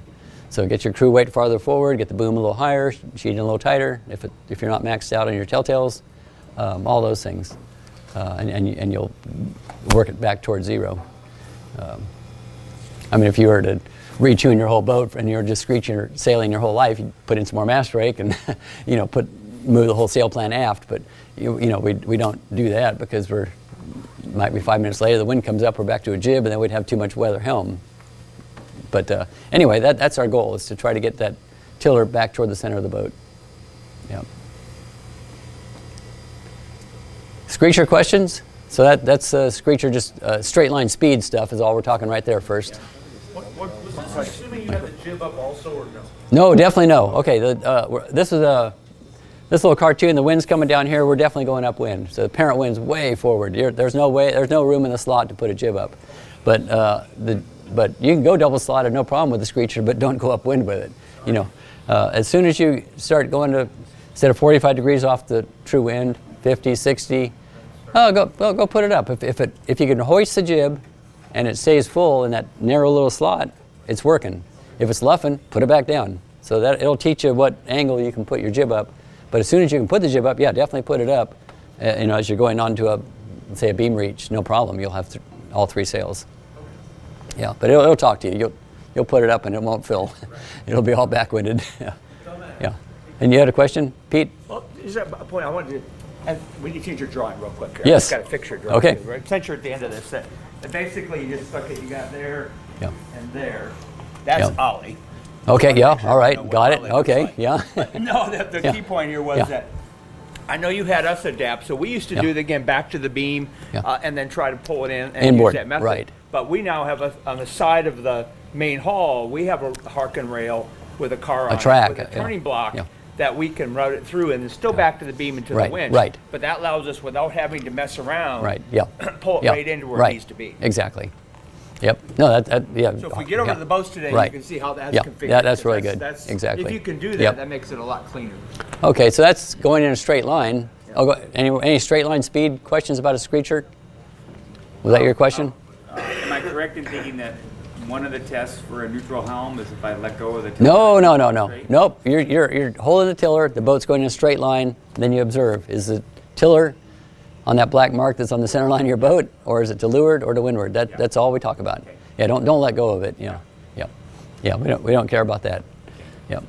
So get your crew weight farther forward, get the boom a little higher, sheet a little tighter. If you're not maxed out on your telltales, all those things, and you'll work it back towards 0. I mean, if you were to retune your whole boat and you're just screeching or sailing your whole life, you put in some more mast rake and move the whole sail plan aft. But we don't do that because might be 5 minutes later the wind comes up, we're back to a jib, and then we'd have too much weather helm. But anyway, that's our goal, is to try to get that tiller back toward the center of the boat. Yeah. Screecher questions? So that's Screecher, just straight line speed stuff is all we're talking right there first. Was this assuming you had the jib up also, or no? No, definitely no. Okay, this little cartoon, the wind's coming down here, we're definitely going upwind. So the parent wind's way forward. There's no room in the slot to put a jib up. But you can go double slotted, no problem with the Screecher, but don't go upwind with it. As soon as you start going to, instead of 45 degrees off the true wind, 50, 60, go put it up. If you can hoist the jib and it stays full in that narrow little slot, it's working. If it's luffing, put it back down. So that it'll teach you what angle you can put your jib up. But as soon as you can put the jib up, yeah, definitely put it up. As you're going on to say a beam reach, no problem. You'll have all 3 sails. Yeah, but it'll talk to you. You'll put it up and it won't fill. It'll be all backwinded. Yeah. And you had a question, Pete? Well, is that a point I wanted to? We need to change your drawing real quick. Yes. I've got to fix your drawing. Okay. Too, right? Since you're at the end of this set, and basically you just look at you got there and there. That's Ollie. Okay. Yeah. All right. Got it. Okay. Yeah. No, the key point here was that I know you had us adapt, so we used to do it again back to the beam and then try to pull it in and inboard. use that method. Right. But we now have on the side of the main hull, we have a Harken rail with a car on track, it, with a turning block that we can route it through, and it's still back to the beam and to the winch. Right. But that allows us, without having to mess around, pull it right into where it needs to be. Exactly. Yep. No, yeah. So if we get over to the boats today, you can see how that's configured. Yeah, that's really good. Exactly. If you can do that, that makes it a lot cleaner. Okay, so that's going in a straight line. Any straight line speed questions about a Screecher? Was that your question? Am I correct in thinking that one of the tests for a neutral helm is if I let go of the tiller? No. Nope. You're holding the tiller, the boat's going in a straight line, then you observe. Is the tiller on that black mark that's on the center line of your boat, or is it to leeward or to windward? That's all we talk about. Okay. Yeah, don't let go of it. Yeah. We don't care about that. Yep.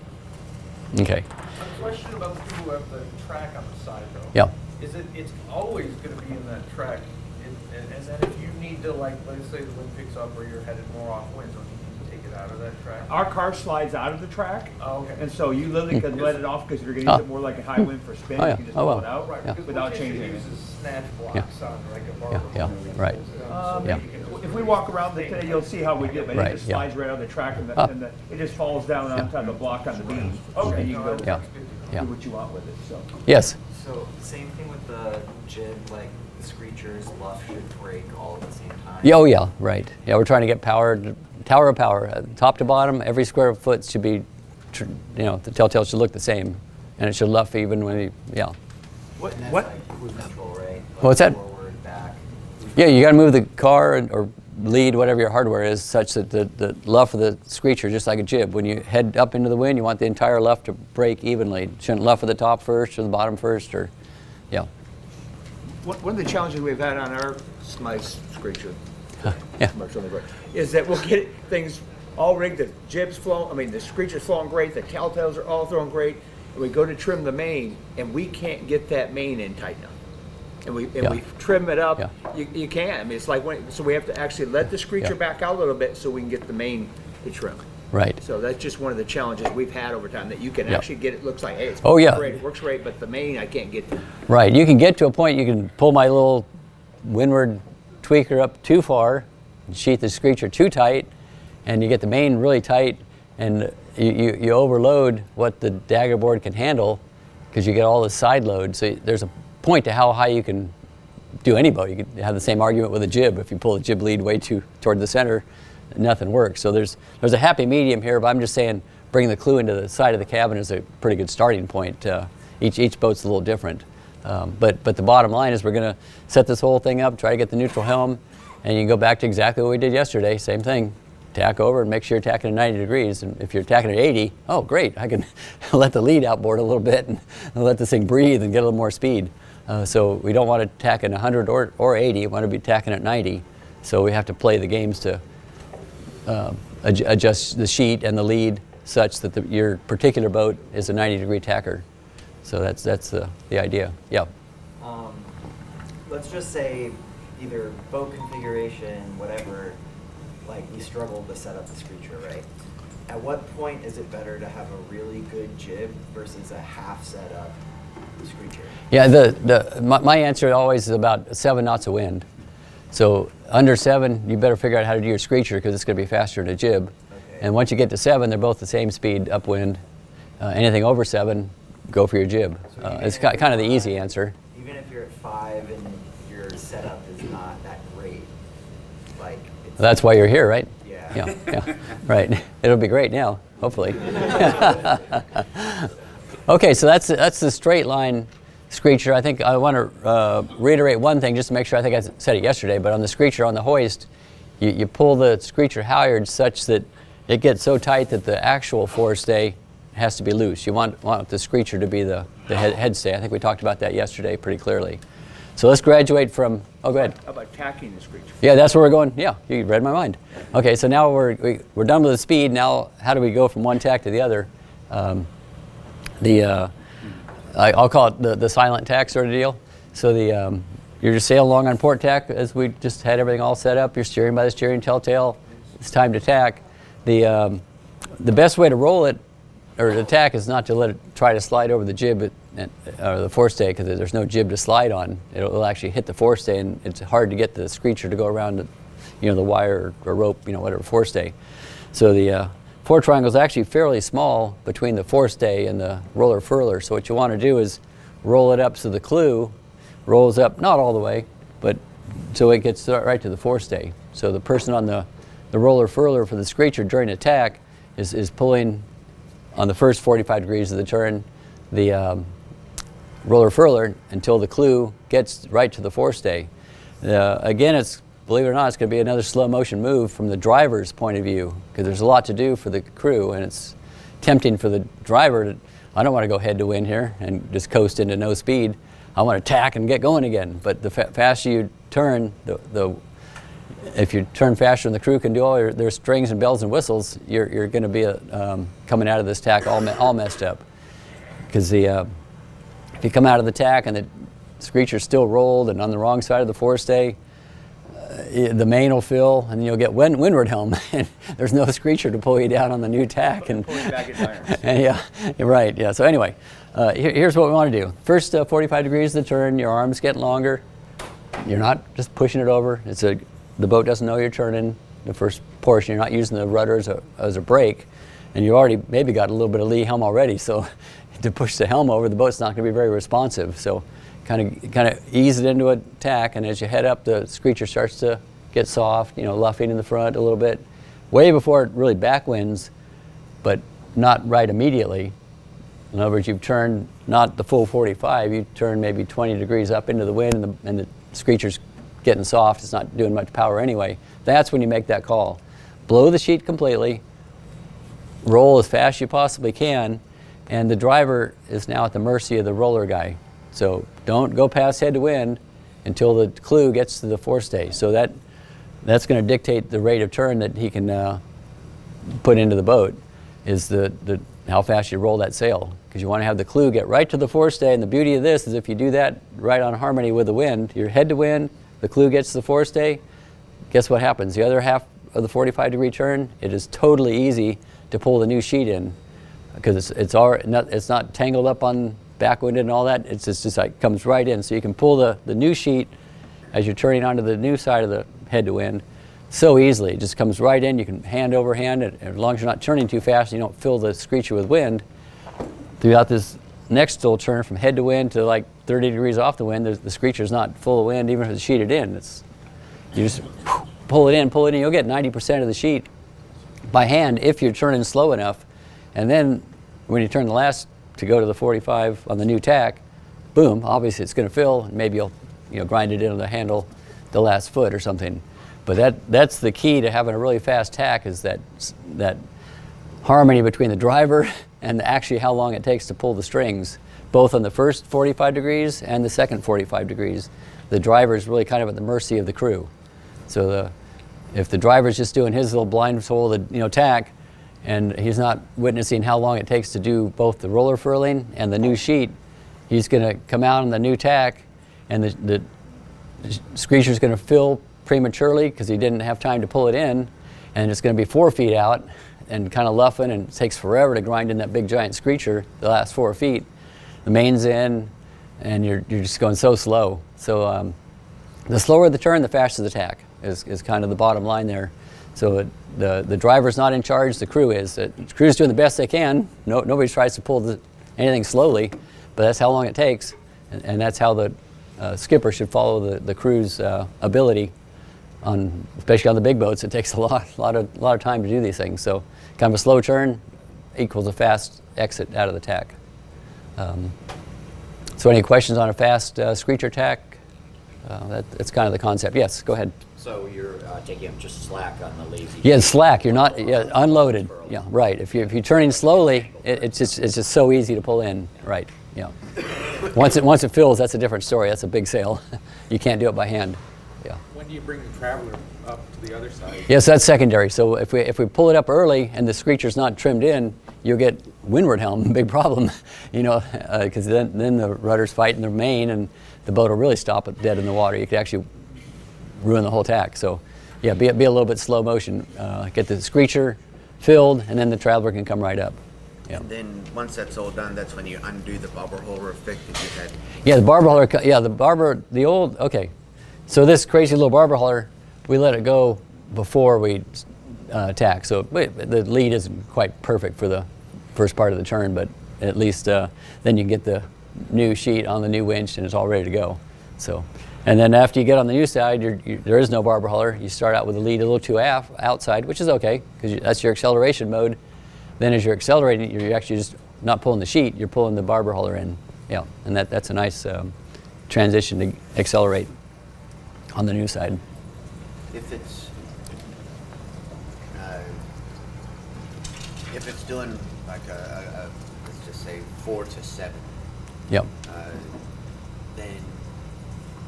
Okay. A question about the people who have the track on the side, though. Yeah. It's always going to be in that track, and then if you need to, like, let's say the wind picks up or you're headed more off wind, don't you need to take it out of that track? Our car slides out of the track. Oh, okay. And so you literally can let it off because you're going to use it more like a high wind for spin. You can just pull it out without changing it. Uses snatch blocks on like a barber. Right. If we walk around today, you'll see how we do it. But it just slides right on the track, and it just falls down onto the block on the beam. Okay. And you can go do what you want with it. So. Yes. So same thing with the jib, like the Screechers, luff should break all at the same time. Oh yeah, right. Yeah, we're trying to get tower of power, top to bottom. Every square foot should be, the telltale should look the same, and it should luff even when you, What? Cruise control, right? What's that? Forward, back. Yeah, you got to move the car or lead, whatever your hardware is, such that the luff of the Screecher, just like a jib, when you head up into the wind, you want the entire luff to break evenly. Shouldn't luff at the top first or the bottom first, or One of the challenges we've had on our Smyth Screecher Yeah. is that we'll get things all rigged, the jib's flowing, the Screecher's flowing great, the telltales are all throwing great, and we go to trim the main, and we can't get that main in tight enough. And we trim it up, you can't. It's like so we have to actually let the Screecher back out a little bit so we can get the main to trim. Right. So that's just one of the challenges we've had over time, that you can actually get it, looks like, hey, it's great, it works great, but the main I can't get to. Right. You can get to a point you can pull my little windward tweaker up too far, sheath the Screecher too tight, and you get the main really tight, and you overload what the dagger board can handle because you get all the side load. So there's a point to how high you can do any boat. You could have the same argument with a jib. If you pull the jib lead way too toward the center, nothing works. So there's a happy medium here, but I'm just saying bringing the clue into the side of the cabin is a pretty good starting point. Each boat's a little different. But the bottom line is we're going to set this whole thing up, try to get the neutral helm, and you can go back to exactly what we did yesterday. Same thing. Tack over and make sure you're tacking at 90 degrees. And if you're tacking at 80, oh great, I can let the lead outboard a little bit and let this thing breathe and get a little more speed. So we don't want to tack at 100 or 80, we want to be tacking at 90. So we have to play the games to adjust the sheet and the lead such that your particular boat is a 90-degree tacker. So that's the idea. Yeah. Let's just say either boat configuration, whatever, like we struggle to set up the screecher, right? At what point is it better to have a really good jib versus a half set up screecher? Yeah, my answer always is about 7 knots of wind. So under 7, you better figure out how to do your screecher because it's going to be faster than a jib. Okay. And once you get to 7, they're both the same speed upwind. Anything over 7, go for your jib. So it's kind of the easy answer. Even if you're at 5 and your setup is not that great, like it's that's why you're here, right? Yeah. Yeah, right. It'll be great now, hopefully. Okay, so that's the straight line screecher. I think I want to reiterate one thing just to make sure. I think I said it yesterday, but on the screecher on the hoist, you pull the screecher halyard such that it gets so tight that the actual forestay has to be loose. You want the screecher to be the head stay. I think we talked about that yesterday pretty clearly. So let's graduate from, oh, go ahead. How about tacking the screecher? Yeah, that's where we're going. Yeah, you read my mind. Okay, so now we're done with the speed. Now, how do we go from one tack to the other? I'll call it the silent tack sort of deal. So you're just sailing along on port tack as we just had everything all set up. You're steering by the steering telltale. It's time to tack. The best way to roll it or to tack is not to try to slide over the jib or the forestay because there's no jib to slide on. It'll actually hit the forestay, and it's hard to get the screecher to go around the wire or rope, whatever forestay. So the fore triangle is actually fairly small between the forestay and the roller furler. So what you want to do is roll it up so the clew rolls up, not all the way, but so it gets right to the forestay. So the person on the roller furler for the screecher during attack is pulling on the first 45 degrees of the turn the roller furler until the clew gets right to the forestay. Again, believe it or not, it's going to be another slow motion move from the driver's point of view because there's a lot to do for the crew, and it's tempting for the driver I don't want to go head to wind here and just coast into no speed. I want to tack and get going again. But the faster you turn, if you turn faster than the crew can do all their strings and bells and whistles, you're going to be coming out of this tack all messed up. Because if you come out of the tack and the screecher's still rolled and on the wrong side of the forestay, the main will fill and you'll get windward helm and there's no screecher to pull you down on the new tack. And yeah, you're right. Yeah. So anyway, here's what we want to do. First 45 degrees of the turn, your arms get longer. You're not just pushing it over. The boat doesn't know you're turning the first portion. You're not using the rudder as a brake, and you already maybe got a little bit of lee helm already. So to push the helm over, the boat's not going to be very responsive. So kind of ease it into a tack, and as you head up, the screecher starts to get soft, luffing in the front a little bit, way before it really backwinds, but not right immediately. In other words, you've turned not the full 45, you turn maybe 20 degrees up into the wind, and the screecher's getting soft. It's not doing much power anyway. That's when you make that call. Blow the sheet completely, roll as fast as you possibly can, and the driver is now at the mercy of the roller guy. So don't go past head to wind until the clew gets to the forestay. So that's going to dictate the rate of turn that he can put into the boat, is how fast you roll that sail. Because you want to have the clew get right to the forestay, and the beauty of this is if you do that right on harmony with the wind, you're head to wind, the clew gets to the forestay, guess what happens? The other half of the 45-degree turn, it is totally easy to pull the new sheet in because it's not tangled up on backwinded and all that. It's just like comes right in. So you can pull the new sheet as you're turning onto the new side of the head to wind so easily. It just comes right in. You can hand over hand, and as long as you're not turning too fast and you don't fill the screecher with wind, throughout this next little turn from head to wind to like 30 degrees off the wind, the screecher's not full of wind even if it's sheeted in. You just pull it in, you'll get 90% of the sheet by hand if you're turning slow enough. And then when you turn the last to go to the 45 on the new tack, boom, obviously it's going to fill, and maybe you'll grind it into the handle the last foot or something. But that's the key to having a really fast tack, is that harmony between the driver and actually how long it takes to pull the strings, both on the first 45 degrees and the second 45 degrees. The driver is really kind of at the mercy of the crew. So if the driver's just doing his little blindfolded, tack, and he's not witnessing how long it takes to do both the roller furling and the new sheet, he's going to come out on the new tack, and the screecher's going to fill prematurely because he didn't have time to pull it in, and it's going to be 4 feet out and kind of luffing, and it takes forever to grind in that big giant screecher the last 4 feet. The main's in, and you're just going so slow. So the slower the turn, the faster the tack is kind of the bottom line there. So the driver's not in charge, the crew is. The crew's doing the best they can. Nobody tries to pull anything slowly, but that's how long it takes, and that's how the skipper should follow the crew's ability. Especially on the big boats, it takes a lot of time to do these things. So kind of a slow turn equals a fast exit out of the tack. So any questions on a fast screecher tack? That's kind of the concept. Yes, go ahead. So you're taking them just slack on the lazy. Yeah, slack. You're not unloaded. Yeah, right. If you're turning slowly, it's just so easy to pull in. Right. Yeah. Once it fills, that's a different story. That's a big sail. You can't do it by hand. Yeah. When do you bring the traveler up to the other side? Yes, that's secondary. So if we pull it up early and the screecher's not trimmed in, you'll get windward helm, big problem, because then the rudder's fighting the main and the boat will really stop it dead in the water. You could actually ruin the whole tack. So yeah, be a little bit slow motion. Get the screecher filled, and then the traveler can come right up. Yeah. And then once that's all done, that's when you undo the bobber hauler effect that you had. Yeah, the barber hauler. Yeah, the old. Okay, so this crazy little barber hauler, we let it go before we tack. So the lead isn't quite perfect for the first part of the turn, but at least then you can get the new sheet on the new winch and it's all ready to go. So, and then after you get on the new side, there is no barber hauler. You start out with the lead a little too outside, which is okay because that's your acceleration mode. Then as you're accelerating, you're actually just not pulling the sheet, you're pulling the barber hauler in. Yeah, and that's a nice transition to accelerate on the new side. If it's doing like let's just say 4 to 7. Yep. Then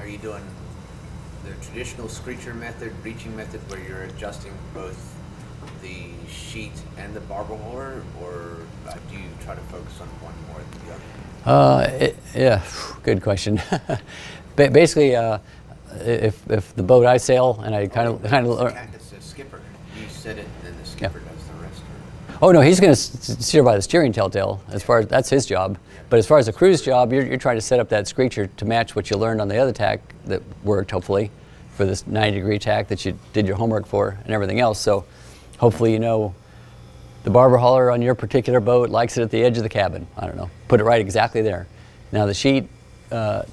are you doing the traditional screecher method, reaching method, where you're adjusting both the sheet and the barber hauler, or do you try to focus on one more than the other? Yeah, good question. Basically, if the boat I sail and I kind of It's a skipper. You set it, and then the skipper does the rest. Oh no, he's going to steer by the steering telltale. That's his job. But as far as the crew's job, you're trying to set up that screecher to match what you learned on the other tack that worked, hopefully, for this 90-degree tack that you did your homework for and everything else. So hopefully the barber hauler on your particular boat likes it at the edge of the cabin. I don't know. Put it right exactly there. Now the sheet, the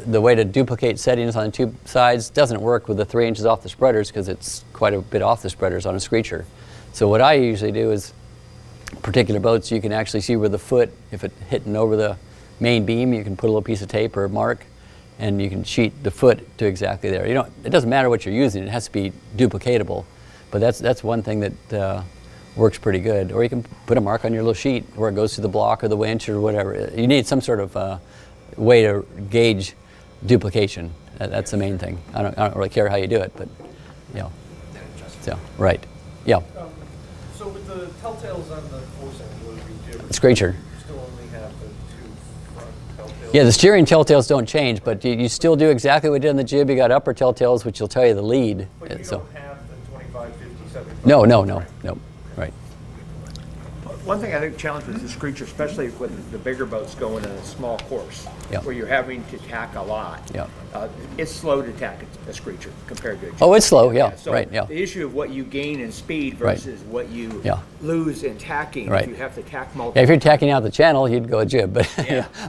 way to duplicate settings on the two sides doesn't work with the 3 inches off the spreaders because it's quite a bit off the spreaders on a screecher. So what I usually do is, particular boats, you can actually see where the foot, if it's hitting over the main beam, you can put a little piece of tape or a mark, and you can sheet the foot to exactly there. It doesn't matter what you're using; it has to be duplicatable. But that's one thing that works pretty good. Or you can put a mark on your little sheet where it goes through the block or the winch or whatever. You need some sort of way to gauge duplication. That's the main thing. I don't really care how you do it, but so right, yeah. So with the telltales on the foresail, Screecher. you still only have the 2 front telltales? Yeah, the steering telltales don't change, but you still do exactly what we did on the jib. You got upper telltales, which will tell you the lead. But you don't have the 25, 50, 75? No. Right. One thing I think challenge with the screecher, especially with the bigger boats going in a small course, Yep. where you're having to tack a lot. Yep. It's slow to tack a screecher compared to a jib. Oh, it's slow, yeah, So right, yeah. the issue of what you gain in speed Right. versus what you Yeah. lose in tacking, Right. if you have to tack multiple. Yeah, if you're tacking out the channel, you'd go a jib, but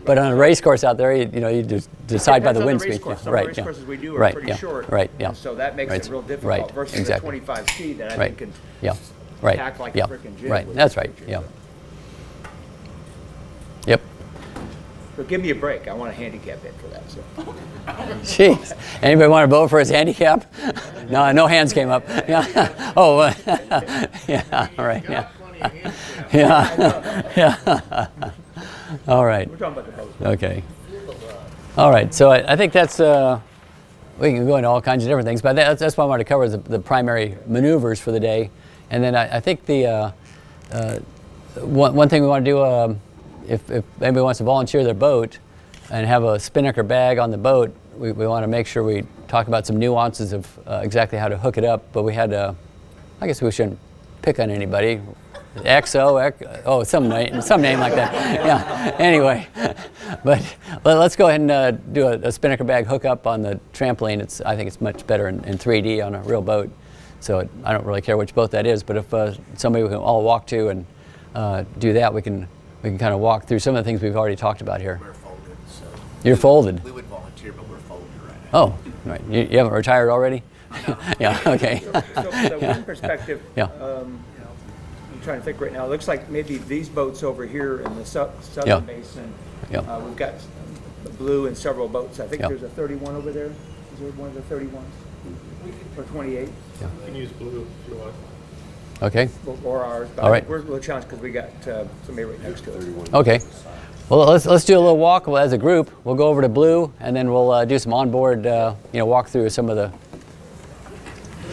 but on a race course out there, you just decide by the wind speed. Some of the Right, race yeah. courses we do are Right, pretty yeah. short. Right, yeah. and so that makes Right, it real difficult right, versus exactly. the 25 speed that I Right, think can yeah, right, tack like yeah, a frickin' jib. right. with That's the right. screecher. Yeah. Yep. So give me a break. I want a handicap hit for that. So. Jeez. Anybody want to vote for his handicap? No hands came up. Yeah. Oh, yeah. All right. Yeah. Yeah. All right. We're talking about the boat. Okay. All right. So I think that's we can go into all kinds of different things, but that's what I wanted to cover, the primary maneuvers for the day. And then I think the one thing we want to do, if anybody wants to volunteer their boat and have a spinnaker bag on the boat, we want to make sure we talk about some nuances of exactly how to hook it up. But we had, I guess we shouldn't pick on anybody. Some name like that. Yeah. Anyway, but let's go ahead and do a spinnaker bag hookup on the trampoline. I think it's much better in 3D on a real boat. So I don't really care which boat that is. But if somebody we can all walk to and do that, we can kind of walk through some of the things we've already talked about here. We're folded, so. You're folded. We would volunteer, but we're folded right now. Oh, right. You haven't retired already? No. Yeah. Okay. So from the wind perspective, Yeah. I'm trying to think right now. It looks like maybe these boats over here in the southern Yeah. basin. Yeah. We've got blue and several boats. I think Yeah. there's a 31 over there. Is there one of the 31s? Or 28? You can use blue if you want. Okay. Or ours. But All right. We're a little challenged because we got somebody right next to us. Okay. Well, let's do a little walk as a group. We'll go over to Blue, and then we'll do some onboard, walk through some of the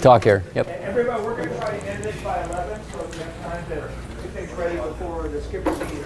talk here. Yep. Everybody, we're going to try to end this by 11, so we have time to get things ready before the skipper sees